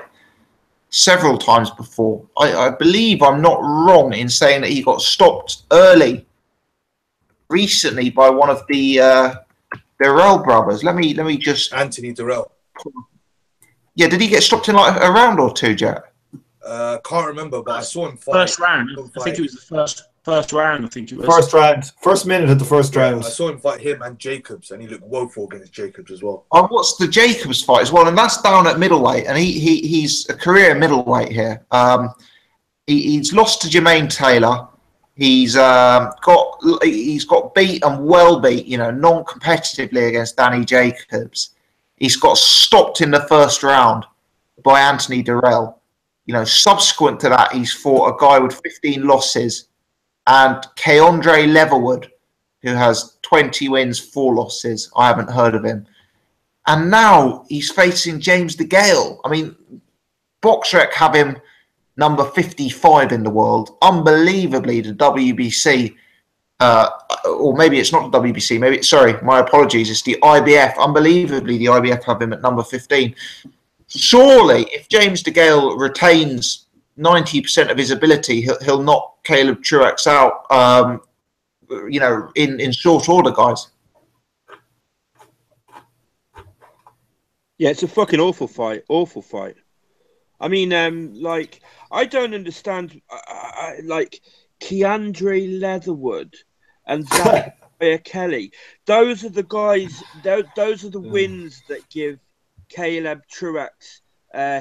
several times before. I believe I'm not wrong in saying that he got stopped early recently by one of the Dirrell brothers. Let me just... Anthony Dirrell. Yeah, did he get stopped in like a round or two, Jack? Can't remember, but I saw him fight. First round. I think it was the first round. I think it was first round, first minute of the first round. I saw him fight him and Jacobs, and he looked woeful against Jacobs as well. I watched the Jacobs fight as well, and that's down at middleweight, and he's a career middleweight here. He's lost to Jermaine Taylor. He's got beat and well beat, you know, non-competitively against Danny Jacobs. He's got stopped in the first round by Anthony Dirrell. You know, subsequent to that, he's fought a guy with 15 losses, and Keandre Leatherwood, who has 20 wins, 4 losses. I haven't heard of him. And now he's facing James DeGale. I mean, BoxRec have him number 55 in the world. Unbelievably, the WBC, or maybe it's not the WBC, maybe, sorry, my apologies, it's the IBF. Unbelievably, the IBF have him at number 15. Surely, if James DeGale retains 90% of his ability, he'll knock Caleb Truax out, you know, in short order, guys. Yeah, it's a fucking awful fight. Awful fight. I mean, like, I don't understand, like, Keandre Leatherwood and Zachariah Kelly. Those are the guys, those are the wins that give Caleb Truax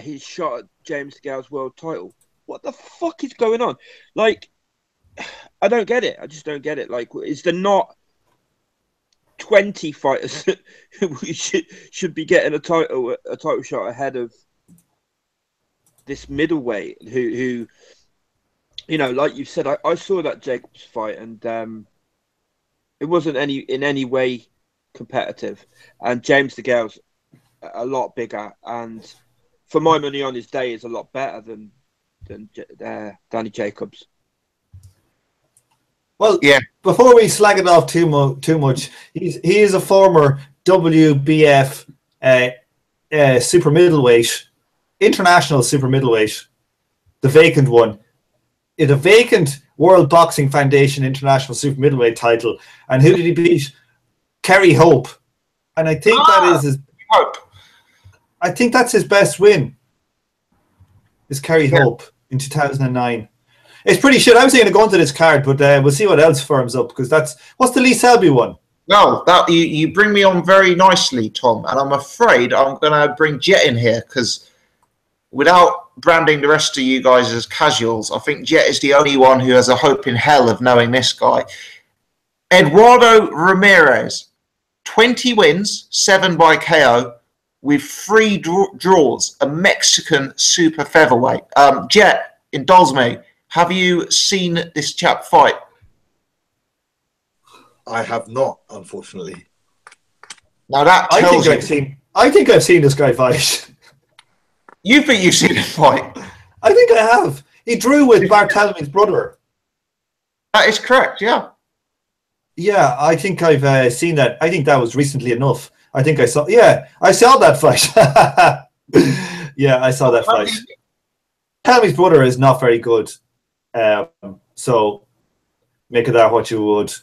his shot at James DeGale's world title. What the fuck is going on? Like, I don't get it. I just don't get it. Like, is there not 20 fighters who should be getting a title shot ahead of this middleweight who you know, like you said, I saw that Jacobs fight, and it wasn't in any way competitive, and James DeGale's a lot bigger, and for my money on his day is a lot better than Danny Jacobs. Well, yeah. Before we slag it off too much, he is a former WBF super middleweight, international super middleweight, the vacant one, the vacant World Boxing Foundation international super middleweight title. And who did he beat? Kerry Hope, and I think that is his. I think that's his best win. Is Kerry Hope in 2009. It's pretty shit. I was thinking of going to this card, but we'll see what else firms up, because what's the Lee Selby one? No, that you bring me on very nicely, Tom, and I'm afraid I'm going to bring Jet in here, because without branding the rest of you guys as casuals, I think Jet is the only one who has a hope in hell of knowing this guy. Eduardo Ramirez, 20 wins, 7 by KO, with 3 draws, a Mexican super featherweight. Jet, indulge me. Have you seen this chap fight? I have not, unfortunately. Now that tells you... I think I've seen this guy fight. You think you've seen him fight? I think I have. He drew with Barthelme's brother. That is correct, yeah. Yeah, I think I've seen that. I think that was recently enough. I think I saw. Yeah, I saw that fight. Yeah, I saw that fight. Barthelme's brother is not very good. So make of that what you would.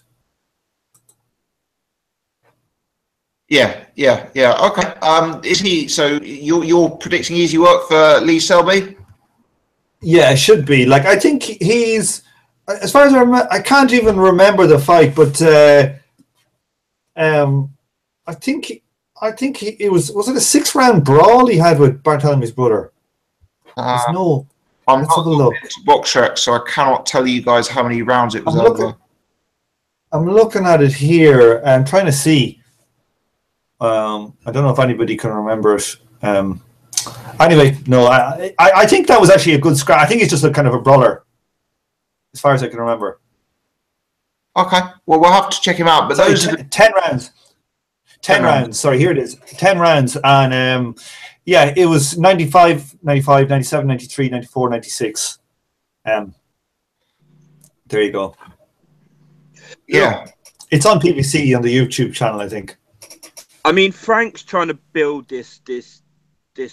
Yeah. Okay. Is he? So you're predicting easy work for Lee Selby? Yeah, it should be. Like, I think he's, as far as I remember, I can't even remember the fight, but I think it was it a 6-round brawl he had with Barthelme's brother? No. I'm Let's have a look. Boxer, so I cannot tell you guys how many rounds it was over. I'm looking at it here. I'm trying to see. I don't know if anybody can remember it. Anyway, no, I think that was actually a good scrap. I think it's just a kind of a brawler, as far as I can remember. Okay, well, we'll have to check him out. But Sorry, those are 10 rounds. 10 rounds. Sorry, here it is. 10 rounds. And yeah, it was 95, 95, 97, 93, 94, 96. There you go. Yeah. It's on PBC on the YouTube channel, I think. I mean, Frank's trying to build this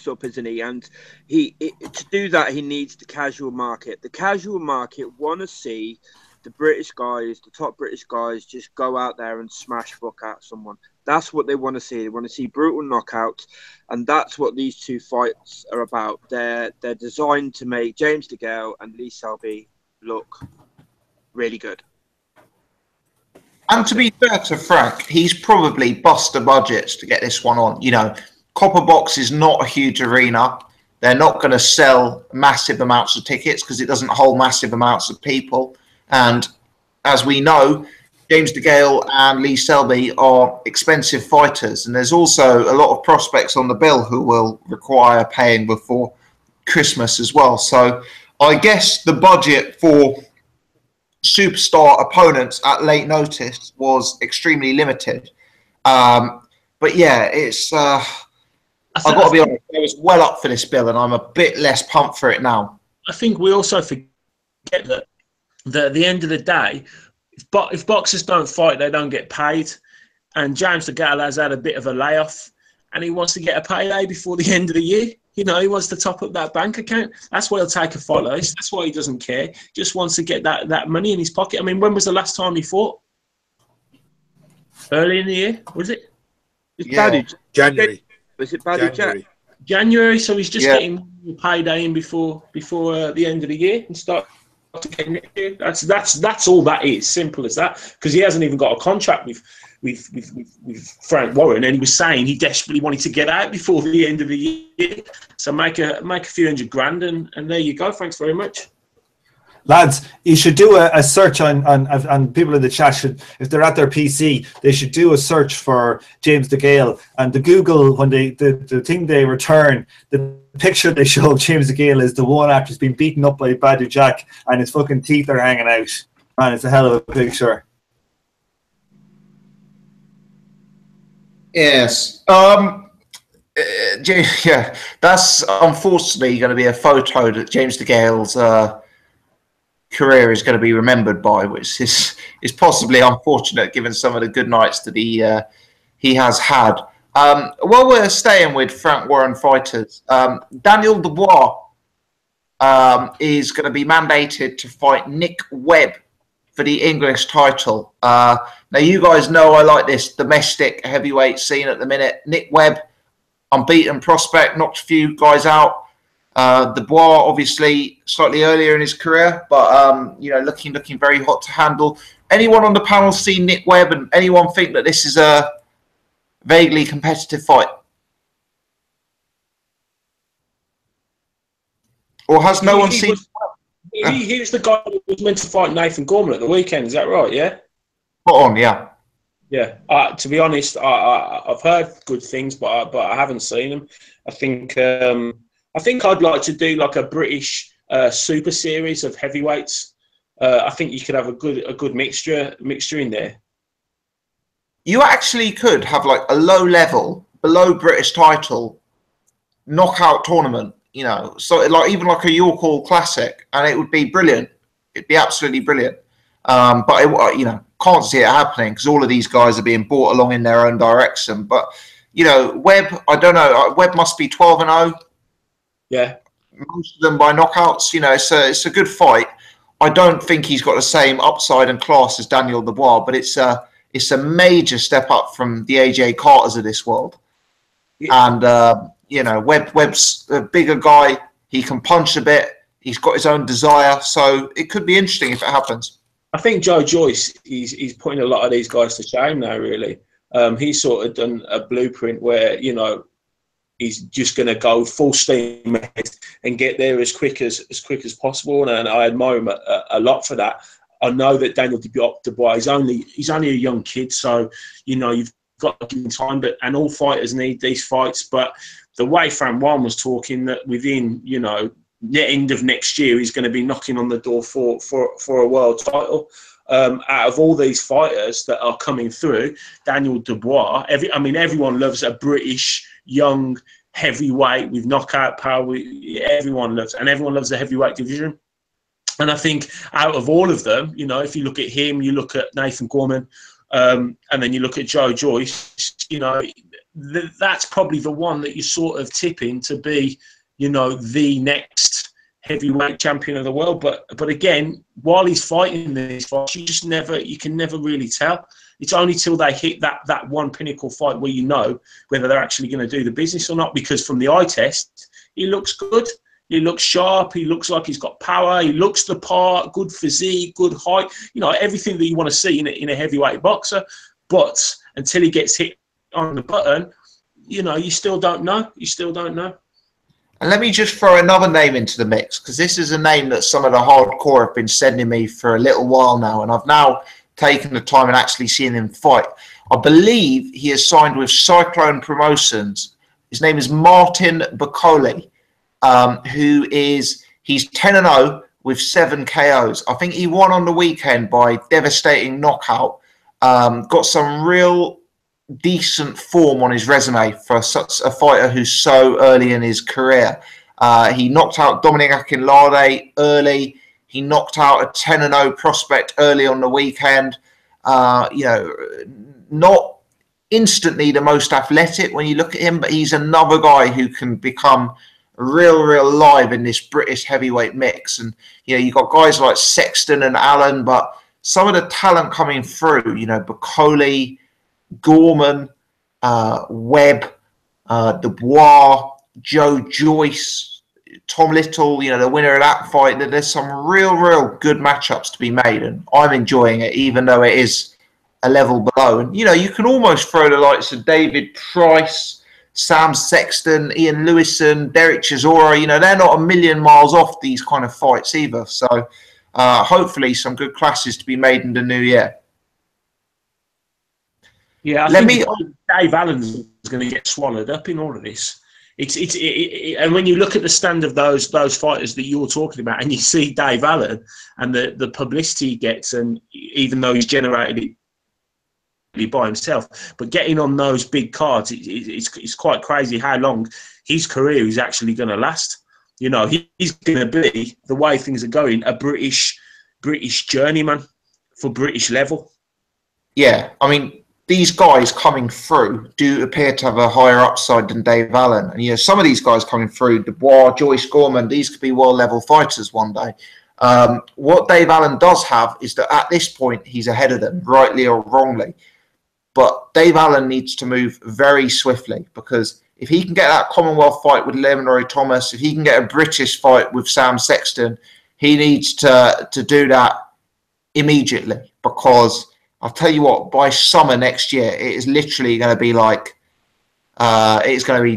up, isn't he? And to do that, he needs the casual market. The casual market want to see the British guys, the top British guys, just go out there and smash fuck out someone. That's what they want to see. They want to see brutal knockouts, and that's what these two fights are about. They're designed to make James DeGale and Lee Selby look really good. And to be fair to Frank, he's probably bust the budgets to get this one on. You know, Copper Box is not a huge arena. They're not going to sell massive amounts of tickets because it doesn't hold massive amounts of people. And as we know, James DeGale and Lee Selby are expensive fighters. And there's also a lot of prospects on the bill who will require paying before Christmas as well. So I guess the budget for superstar opponents at late notice was extremely limited. But yeah, it's I've got to be honest, I was well up for this bill and I'm a bit less pumped for it now. I think we also forget that at the end of the day, if boxers don't fight, they don't get paid. And James DeGale has had a bit of a layoff and he wants to get a payday before the end of the year. You know, he wants to top up that bank account. That's why he'll take a fight like this. That's why he doesn't care. Just wants to get that money in his pocket. I mean, when was the last time he fought? Early in the year, was it? January. Was it Baddy Jack? January. So he's just getting a payday in before the end of the year and start getting it. That's all that is. Simple as that. Because he hasn't even got a contract with Frank Warren, and he was saying he desperately wanted to get out before the end of the year. So make a few $100,000 and there you go. Thanks very much. Lads, you should do a search on people in the chat should, if they're at their PC, they should do a search for James DeGale, and the Google, when the thing they return, the picture they show of James DeGale is the one after he's been beaten up by Badou Jack and his fucking teeth are hanging out. Man, it's a hell of a picture. Yes. Yeah, that's unfortunately going to be a photo that James DeGale's career is going to be remembered by, which is possibly unfortunate given some of the good nights that he has had. While we're staying with Frank Warren fighters, Daniel Dubois is going to be mandated to fight Nick Webb for the English title. Now, you guys know I like this domestic heavyweight scene at the minute. Nick Webb, unbeaten prospect, knocked a few guys out. Dubois, obviously, slightly earlier in his career, but you know, looking very hot to handle. Anyone on the panel seen Nick Webb, and anyone think that this is a vaguely competitive fight? Or has no one seen? He was the guy who was meant to fight Nathan Gorman at the weekend. Is that right? Yeah. Spot on, yeah. Yeah. To be honest, I've heard good things, but I haven't seen them. I think I'd like to do like a British super series of heavyweights. I think you could have a good mixture in there. You actually could have like a low level, below British title knockout tournament you know, so like even like a York Hall Classic, and it would be brilliant. It'd be absolutely brilliant. But you know, can't see it happening because all of these guys are being brought along in their own direction. But you know, Webb, I don't know. Webb must be 12-0. Yeah, most of them by knockouts. You know, it's a good fight. I don't think he's got the same upside and class as Daniel Dubois, but it's a major step up from the AJ Carters of this world. Yeah. And you know, Webb's a bigger guy. He can punch a bit. He's got his own desire, so it could be interesting if it happens. I think Joe Joyce, he's putting a lot of these guys to shame now, really. He's sort of done a blueprint where, you know, he's just going to go full steam ahead and get there as quick as possible, and I admire him a lot for that. I know that Daniel Dubois he's only a young kid, so you know you've got to give him time. And all fighters need these fights. But the way Fran Wan was talking that within, you know, the end of next year, he's going to be knocking on the door for a world title. Out of all these fighters that are coming through, Daniel Dubois, everyone loves a British young heavyweight with knockout power. Everyone loves the heavyweight division. And I think out of all of them, you know, if you look at him, you look at Nathan Gorman, and then you look at Joe Joyce, you know, that's probably the one that you're sort of tipping to be, you know, the next heavyweight champion of the world. But again, while he's fighting these fights, you can never really tell. It's only till they hit that one pinnacle fight where you know whether they're actually going to do the business or not. Because from the eye test, he looks good. He looks sharp. He looks like he's got power. He looks the part. Good physique, good height. You know, everything that you want to see in a heavyweight boxer. But until he gets hit on the button, you know, you still don't know. And let me just throw another name into the mix, because this is a name that some of the hardcore have been sending me for a little while now, and I've now taken the time and actually seen him fight. I believe he has signed with Cyclone Promotions. His name is Martin Coley, he's 10-0 with 7 KOs. I think he won on the weekend by devastating knockout. Got some real decent form on his resume for such a fighter who's so early in his career. He knocked out Dominic Akinlade early. He knocked out a 10-0 prospect early on the weekend. You know, not instantly the most athletic when you look at him, but he's another guy who can become real live in this British heavyweight mix. And you know, you've got guys like Sexton and Allen, but some of the talent coming through, you know, Coley, Gorman, Webb, Dubois, Joe Joyce, Tom Little, you know, the winner of that fight. There's some real good matchups to be made, and I'm enjoying it, even though it is a level below. And, you know, you can almost throw the likes of David Price, Sam Sexton, Ian Lewison, Derek Chisora, you know, they're not a million miles off these kind of fights either. So hopefully some good classes to be made in the new year. Yeah, I think Dave Allen's going to get swallowed up in all of this. And when you look at the stand of those fighters that you're talking about, and you see Dave Allen and the publicity he gets, and even though he's generated it by himself, but getting on those big cards, it's quite crazy how long his career is actually going to last. You know, he's going to be, the way things are going, a British journeyman for British level. Yeah, I mean, these guys coming through do appear to have a higher upside than Dave Allen. And, you know, some of these guys coming through, Dubois, Joyce, Gorman, these could be world-level fighters one day. What Dave Allen does have is that at this point, he's ahead of them, rightly or wrongly. But Dave Allen needs to move very swiftly, because if he can get that Commonwealth fight with Leroy Thomas, if he can get a British fight with Sam Sexton, he needs to do that immediately, because I'll tell you what, by summer next year, it is literally going to be like, it's going to be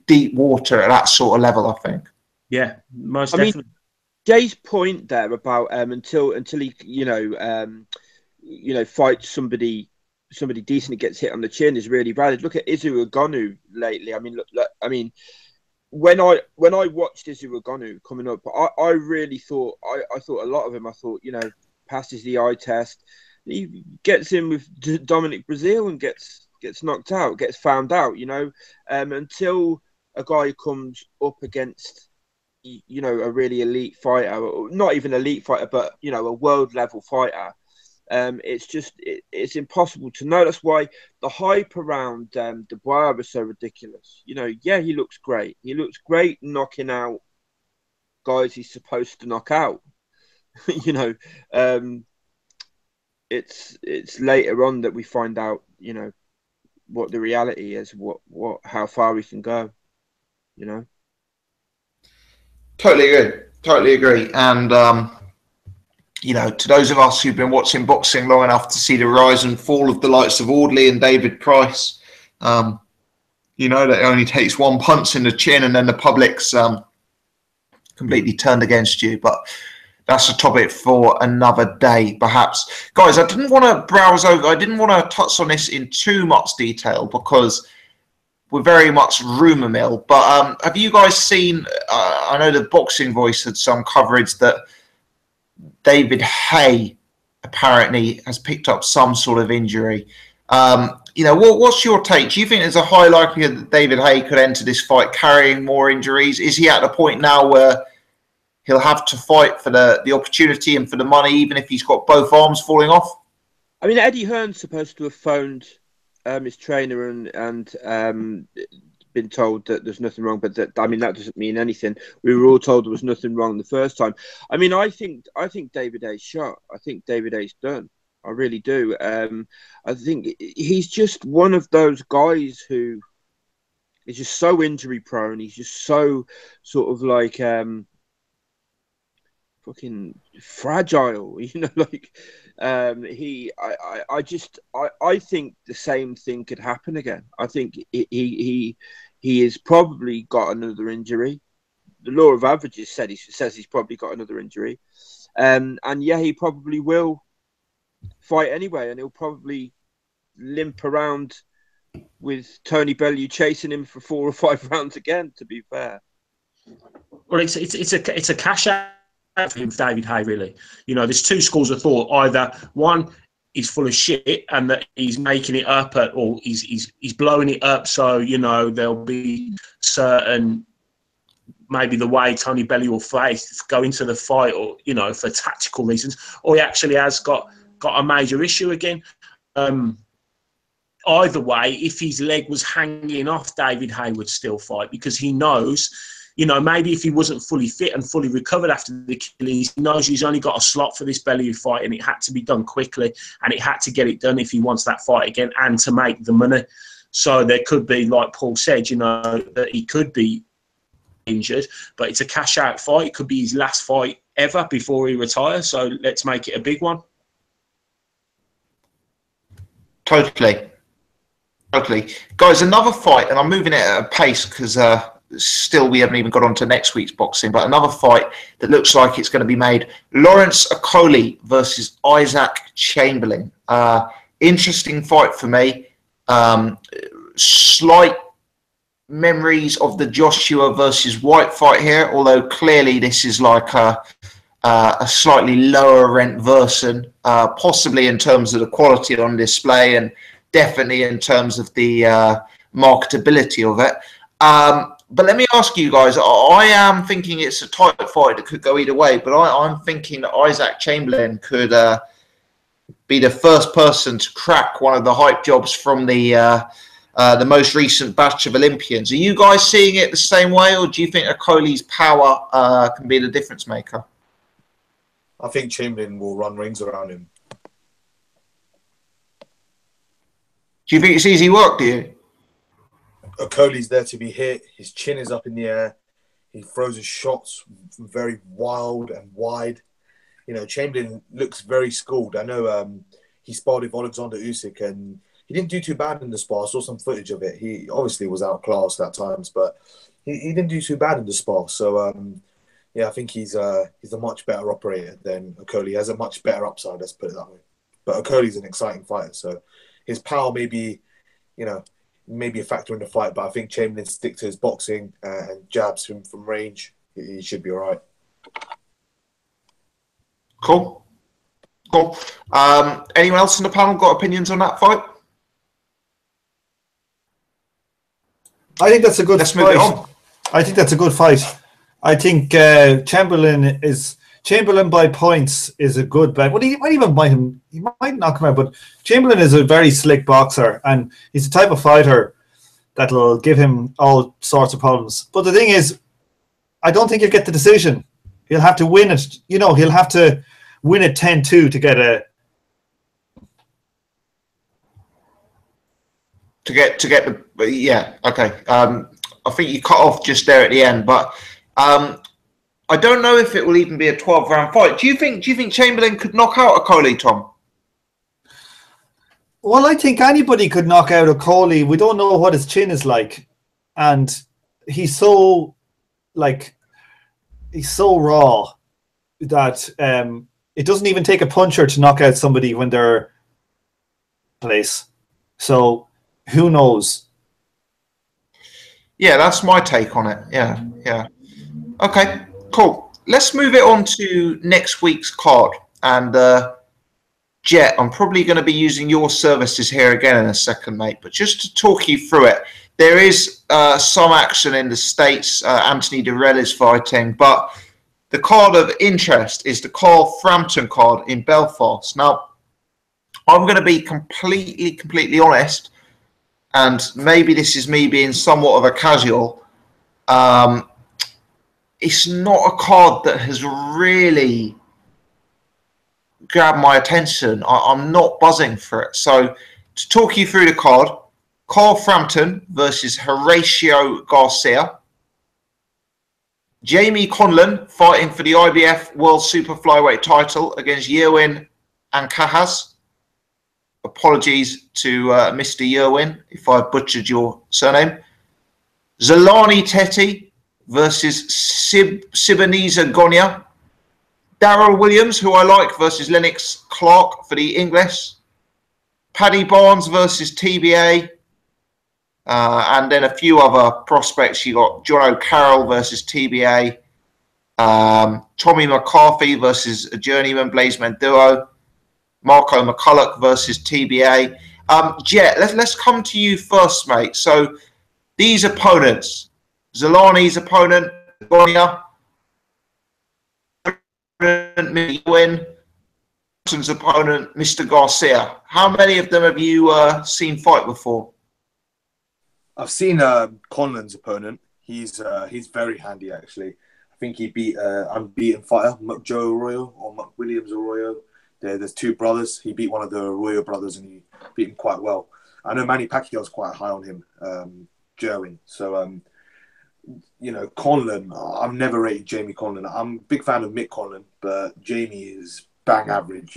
deep water at that sort of level, I think. Yeah, most definitely. Mean, Jay's point there about until he fights somebody decent and gets hit on the chin is really valid. Look at Izu Agonu lately. I mean, look, when I watched Izu Agonu coming up, I really thought I thought a lot of him. I thought, you know, passes the eye test. He gets in with Dominic Brazil and gets knocked out, gets found out, you know, until a guy who comes up against, you know, a really elite fighter, or not even elite fighter, but, you know, a world level fighter. It's impossible to know. That's why the hype around Dubois is so ridiculous. You know, yeah, he looks great. He looks great knocking out guys he's supposed to knock out. You know, it's later on that we find out, you know, what the reality is, how far we can go. You know. Totally agree. And you know, to those of us who've been watching boxing long enough to see the rise and fall of the likes of Audley and David Price, you know that it only takes one punch in the chin and then the public's completely turned against you. But that's a topic for another day, perhaps. Guys, I didn't want to browse over. I didn't want to touch on this in too much detail because we're very much rumour mill. But have you guys seen, I know the Boxing Voice had some coverage that David Haye apparently has picked up some sort of injury. You know, what's your take? Do you think there's a high likelihood that David Haye could enter this fight carrying more injuries? Is he at the point now where he'll have to fight for the opportunity and for the money, even if he's got both arms falling off? I mean, Eddie Hearn's supposed to have phoned his trainer and been told that there's nothing wrong, but that, I mean, that doesn't mean anything. We were all told there was nothing wrong the first time. I mean, I think David Haye's shot. I think David Haye's done. I really do. I think he's just one of those guys who is just so injury prone. He's just so sort of like fucking fragile, you know, like I think the same thing could happen again. I think he has probably got another injury. The law of averages says he's probably got another injury, and yeah, he probably will fight anyway, and he'll probably limp around with Tony Bellew chasing him for 4 or 5 rounds again. To be fair, well, it's a cash out for him, David Haye, really. You know, there's 2 schools of thought. Either one, he's full of shit and that he's making it up, or he's blowing it up. So, you know, there'll be certain, maybe the way Tony Bellew will go into the fight, or, you know, for tactical reasons, or he actually has got a major issue again. Either way, if his leg was hanging off, David Haye would still fight, because he knows, you know, maybe if he wasn't fully fit and fully recovered after the Achilles, he knows he's only got a slot for this Bellew fight, and it had to be done quickly, and it had to get it done if he wants that fight again and to make the money. So there could be, like Paul said, you know, that he could be injured, but it's a cash-out fight. It could be his last fight ever before he retires, so let's make it a big one. Totally. Guys, another fight, and I'm moving it at a pace because still we haven't even got on to next week's boxing, but another fight that looks like it's going to be made. Lawrence Coley versus Isaac Chamberlain. Interesting fight for me. Slight memories of the Joshua versus White fight here, although clearly this is like a slightly lower rent version, possibly in terms of the quality on display and definitely in terms of the marketability of it. But let me ask you guys, I am thinking it's a tight fight that could go either way, but I'm thinking that Isaac Chamberlain could be the first person to crack one of the hype jobs from the most recent batch of Olympians. Are you guys seeing it the same way, or do you think Coley's power can be the difference maker? I think Chamberlain will run rings around him. Do you think it's easy work, do you? Coley's there to be hit. His chin is up in the air. He throws his shots very wild and wide. You know, Chamberlain looks very schooled. I know he sparred with Alexander Usyk, and he didn't do too bad in the spar. I saw some footage of it. He obviously was outclassed at times, but he didn't do too bad in the spar. So, yeah, I think he's a much better operator than Coley. He has a much better upside, let's put it that way. But Coley's an exciting fighter, so his power may be, you know, maybe a factor in the fight, but I think Chamberlain stick to his boxing and jabs him from range. He should be all right. Cool. Anyone else in the panel got opinions on that fight? I think that's a good Let's fight. move it on. I think that's a good fight. I think Chamberlain by points is a good bet. Well, he might even buy him. He might knock him out. But Chamberlain is a very slick boxer, and he's the type of fighter that'll give him all sorts of problems. But the thing is, I don't think he'll get the decision. He'll have to win it. You know, he'll have to win it 10-2 to get a. To get the yeah, okay. I think you cut off just there at the end, but I don't know if it will even be a 12-round fight. Do you think Chamberlain could knock out a Coley, Tom? Well, I think anybody could knock out a Coley. We don't know what his chin is like, and he's so raw that it doesn't even take a puncher to knock out somebody when they're place. So who knows? Yeah, that's my take on it. Yeah. Okay, cool. Let's move it on to next week's card. And Jet, I'm probably going to be using your services here again in a second, mate. But just to talk you through it, there is some action in the States. Anthony Durrell is fighting, but the card of interest is the Carl Frampton card in Belfast. Now, I'm going to be completely honest, and maybe this is me being somewhat of a casual. It's not a card that has really grabbed my attention. I'm not buzzing for it. So to talk you through the card, Carl Frampton versus Horatio Garcia. Jamie Conlan fighting for the IBF World Super Flyweight title against Yerwin Ancajas. Apologies to Mr. Yerwin if I butchered your surname. Zolani Teti versus Siboneyza Gonia. Darryl Williams, who I like, versus Lennox Clark for the English. Paddy Barnes versus TBA. And then a few other prospects. You got John O'Carroll versus TBA. Tommy McCarthy versus a journeyman Blazeman duo. Marco McCulloch versus TBA. Jet, let's come to you first, mate. So these opponents, Zolani's opponent, Gonia, Win, opponent, Mr. Garcia. How many of them have you seen fight before? I've seen Conlan's opponent. He's very handy, actually. I think he beat unbeaten fighter, Joe Arroyo or Williams Arroyo. There's two brothers. He beat one of the Arroyo brothers and he beat him quite well. I know Manny Pacquiao's quite high on him, Jerwin. So, Conlan, I've never rated Jamie Conlan. I'm a big fan of Mick Conlan, but Jamie is bang average.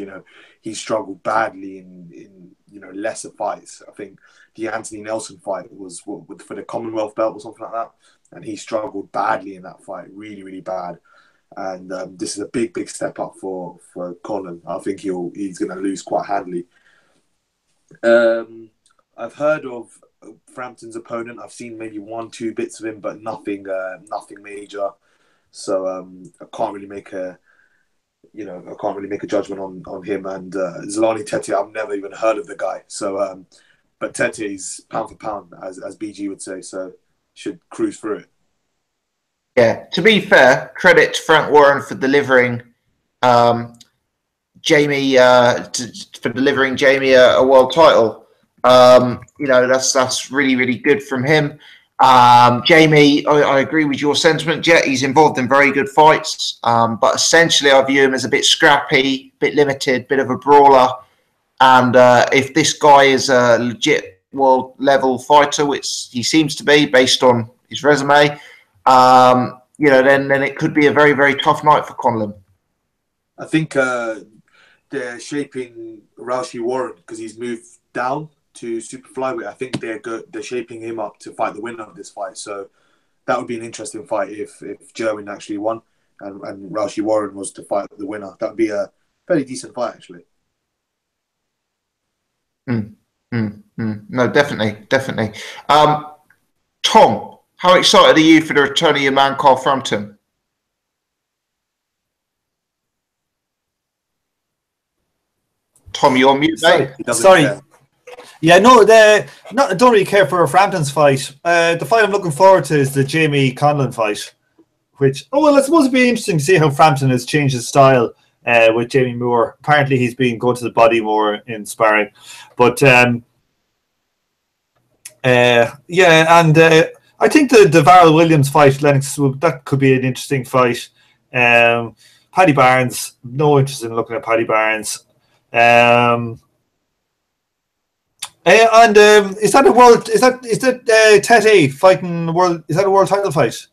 He struggled badly in lesser fights. I think the Anthony Nelson fight was for the Commonwealth belt or something like that, and he struggled badly in that fight, really, really bad. And this is a big step up for Conlan. I think he's going to lose quite handily. I've heard of Frampton's opponent. I've seen maybe 1-2 bits of him, but nothing major. So I can't really make a judgment on him. And Zolani Tete, I've never even heard of the guy. So, but Tete's pound for pound, as BG would say. So should cruise through it. Yeah, to be fair, credit to Frank Warren for delivering Jamie a world title. That's really good from him. Jamie, I agree with your sentiment. Jet, he's involved in very good fights, but essentially I view him as a bit scrappy, bit limited, bit of a brawler. And if this guy is a legit world level fighter, which he seems to be based on his resume, then it could be a very tough night for Conlan. I think they're shaping Rousey Warren because he's moved down to super flyweight. I think they're shaping him up to fight the winner of this fight. So that would be an interesting fight if Jerwin actually won and Rousey Warren was to fight the winner. That would be a very decent fight, actually. No, definitely. Tom, how excited are you for the return of your man, Carl Frampton? Tom, you're on mute, mate. Sorry. Yeah, no, I don't really care for Frampton's fight. The fight I'm looking forward to is the Jamie Conlon fight, which, I suppose it'd be interesting to see how Frampton has changed his style with Jamie Moore. Apparently, he's been going to the body more in sparring. But, I think the Varel Williams fight, Lennox, that could be an interesting fight. Paddy Barnes, no interest in looking at Paddy Barnes. Is that a world? Is that Tete fighting the world? Is that a world title fight?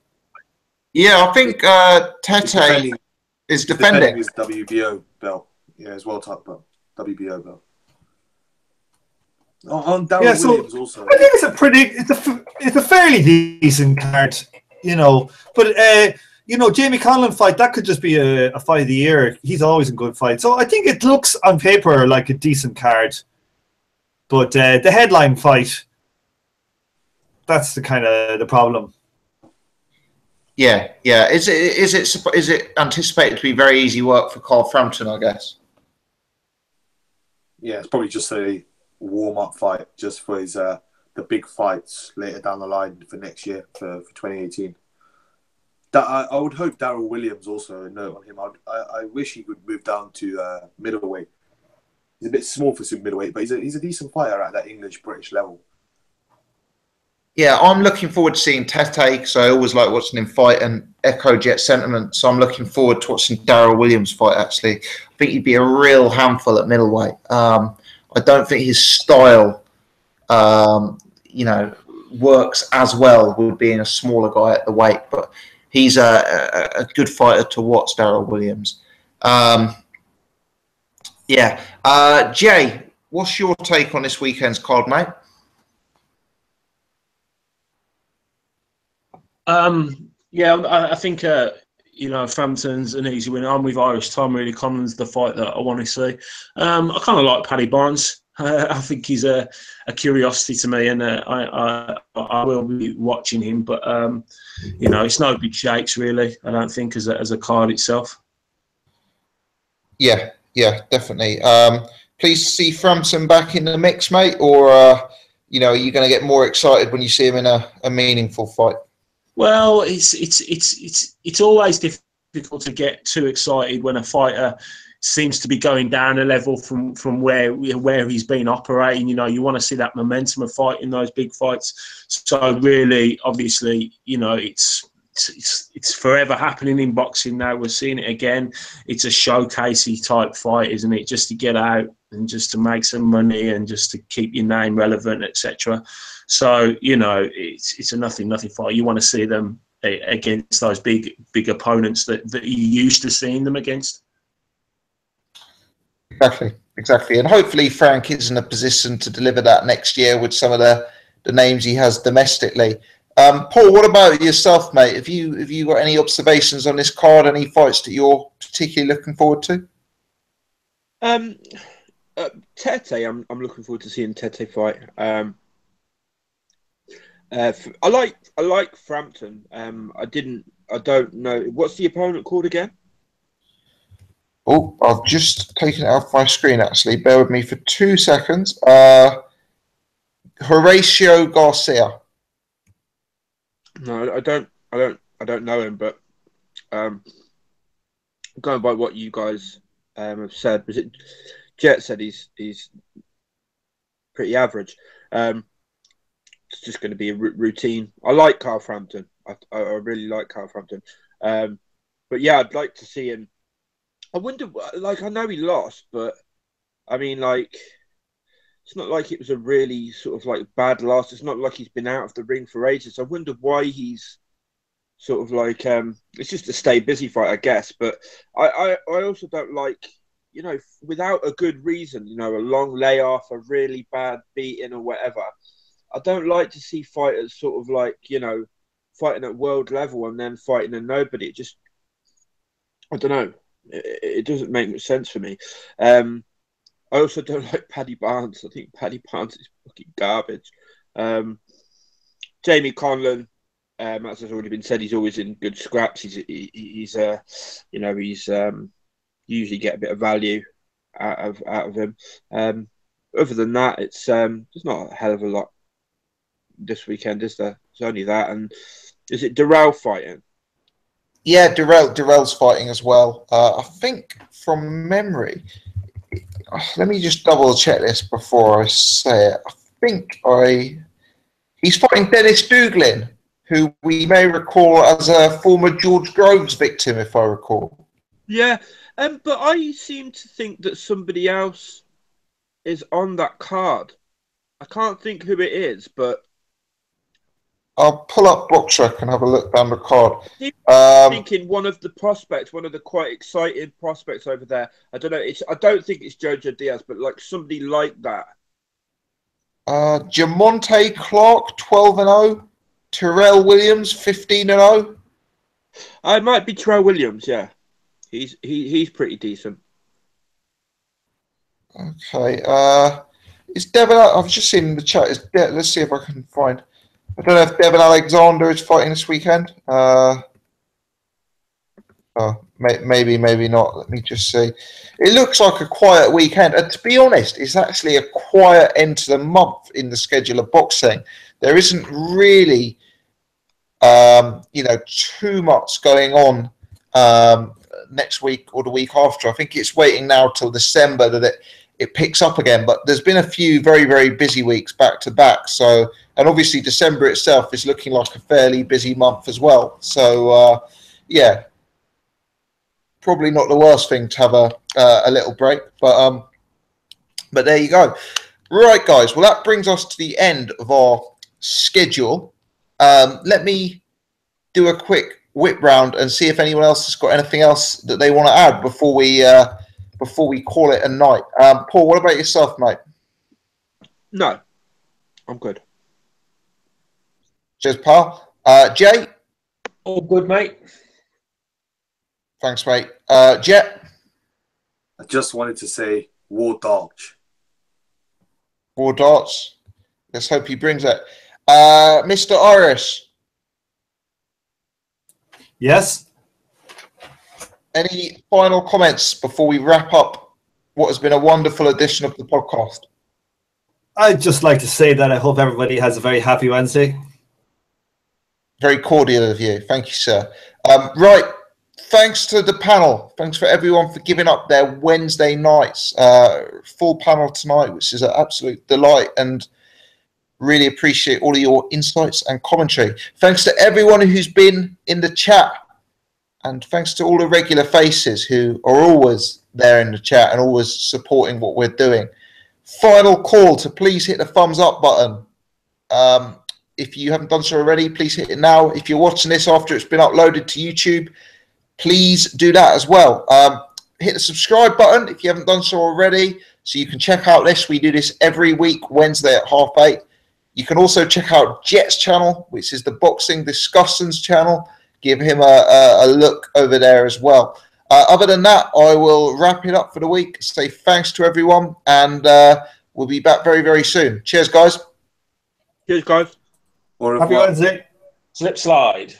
Yeah, I think Tete is defending his WBO belt. Yeah, his world title belt, WBO belt. On Darren Williams also. I think it's a fairly decent card, But Jamie Conlon fight, that could just be a fight of the year. He's always in good fight, so I think it looks on paper like a decent card. But the headline fight, that's the kind of the problem. Yeah. Is it anticipated to be very easy work for Carl Frampton, I guess? Yeah, it's probably just a warm-up fight just for his the big fights later down the line for next year for 2018. I would hope Darryl Williams also, a note on him. I wish he could move down to middleweight. He's a bit small for super middleweight, but he's a decent fighter at that English-British level. Yeah, I'm looking forward to seeing Tete, because I always like watching him fight and echo Jet sentiment. So I'm looking forward to watching Darryl Williams fight, actually. I think he'd be a real handful at middleweight. I don't think his style, works as well with being a smaller guy at the weight, but he's a good fighter to watch, Darryl Williams. Jay, what's your take on this weekend's card, mate? I think Frampton's an easy win. I'm with Irish Tom. Really, Conlon's the fight that I want to see. I kind of like Paddy Barnes. I think he's a curiosity to me, and I will be watching him. But it's no big shakes really. I don't think as a card itself. Yeah, definitely. Pleased to see Frampton back in the mix, mate. Or are you going to get more excited when you see him in a meaningful fight? Well, it's always difficult to get too excited when a fighter seems to be going down a level from where he's been operating. You want to see that momentum of fighting those big fights. So really, obviously, it's forever happening in boxing now. We're seeing it again. It's a showcasey type fight, isn't it? Just to get out and just to make some money and just to keep your name relevant, etc. So it's a nothing fight. You want to see them against those big opponents that you're used to seeing them against. Exactly, and hopefully Frank is in a position to deliver that next year with some of the names he has domestically. Paul, what about yourself, mate? Have you got any observations on this card? Any fights that you're particularly looking forward to? Tete, I'm looking forward to seeing Tete fight. I like Frampton. I don't know what's the opponent called again. Oh, I've just taken it off my screen. Actually, bear with me for 2 seconds. Horatio Garcia. No, I don't know him, but going by what you guys have said, was it Jet said he's pretty average. It's just going to be a routine. I like Carl Frampton. I really like Carl Frampton. But yeah, I'd like to see him. I wonder, I know he lost, but I mean, it's not like it was a really sort of bad loss. It's not like he's been out of the ring for ages. I wonder why he's sort of it's just a stay busy fight, I guess. But I also don't like, without a good reason, a long layoff, a really bad beating or whatever. I don't like to see fighters sort of fighting at world level and then fighting a nobody. It just, I don't know. It doesn't make much sense for me. I also don't like Paddy Barnes. I think Paddy Barnes is fucking garbage. Jamie Conlon, as has already been said, he's always in good scraps. He's usually get a bit of value out of him. other than that, it's there's not a hell of a lot this weekend, is there? It's only that, and is it Darrell fighting? Yeah, Darrell's fighting as well. I think from memory, let me just double check this before I say it. I think he's fighting Dennis Douglin, who we may recall as a former George Groves victim, if I recall. Yeah, but I seem to think that somebody else is on that card. I can't think who it is, but I'll pull up BoxRec and have a look down the card. I'm thinking one of the prospects, one of the quite excited prospects over there. I don't know. I don't think it's Jojo Diaz, but like somebody like that. Jamonte Clark, 12-0. Terrell Williams, 15-0. It might be Terrell Williams. Yeah, he's pretty decent. Okay. Is Devin? I've just seen in the chat. Let's see if I can find. I don't know if Devin Alexander is fighting this weekend. Maybe not. Let me just see. It looks like a quiet weekend. And to be honest, it's actually a quiet end to the month in the schedule of boxing. There isn't really, too much going on next week or the week after. I think it's waiting now till December that it picks up again. But there's been a few very, very busy weeks back to back. So, and obviously December itself is looking like a fairly busy month as well. So, yeah. Probably not the worst thing to have a little break, but there you go. Right, guys. Well, that brings us to the end of our schedule. Let me do a quick whip round and see if anyone else has got anything else that they want to add before we call it a night. Paul, what about yourself, mate? No, I'm good. Cheers, pal. Jay? All good, mate. Thanks, mate. Jet? I just wanted to say War Darch. War darts. Let's hope he brings it. Mr. Iris? Yes? Any final comments before we wrap up what has been a wonderful edition of the podcast? I'd just like to say that I hope everybody has a very happy Wednesday. Very cordial of you. Thank you, sir. Right. Thanks to the panel. Thanks for everyone for giving up their Wednesday nights. Full panel tonight, which is an absolute delight, and really appreciate all of your insights and commentary. Thanks to everyone who's been in the chat, and thanks to all the regular faces who are always there in the chat and always supporting what we're doing. Final call to please hit the thumbs up button. If you haven't done so already, please hit it now. If you're watching this after it's been uploaded to YouTube, please do that as well. Hit the subscribe button if you haven't done so already, so you can check out this. We do this every week, Wednesday at 8:30. You can also check out Jet's channel, which is the Boxing Discussions channel. Give him a look over there as well. Other than that, I will wrap it up for the week. Say thanks to everyone, and we'll be back very, very soon. Cheers, guys. Cheers, guys. Happy Wednesday. Slip slide.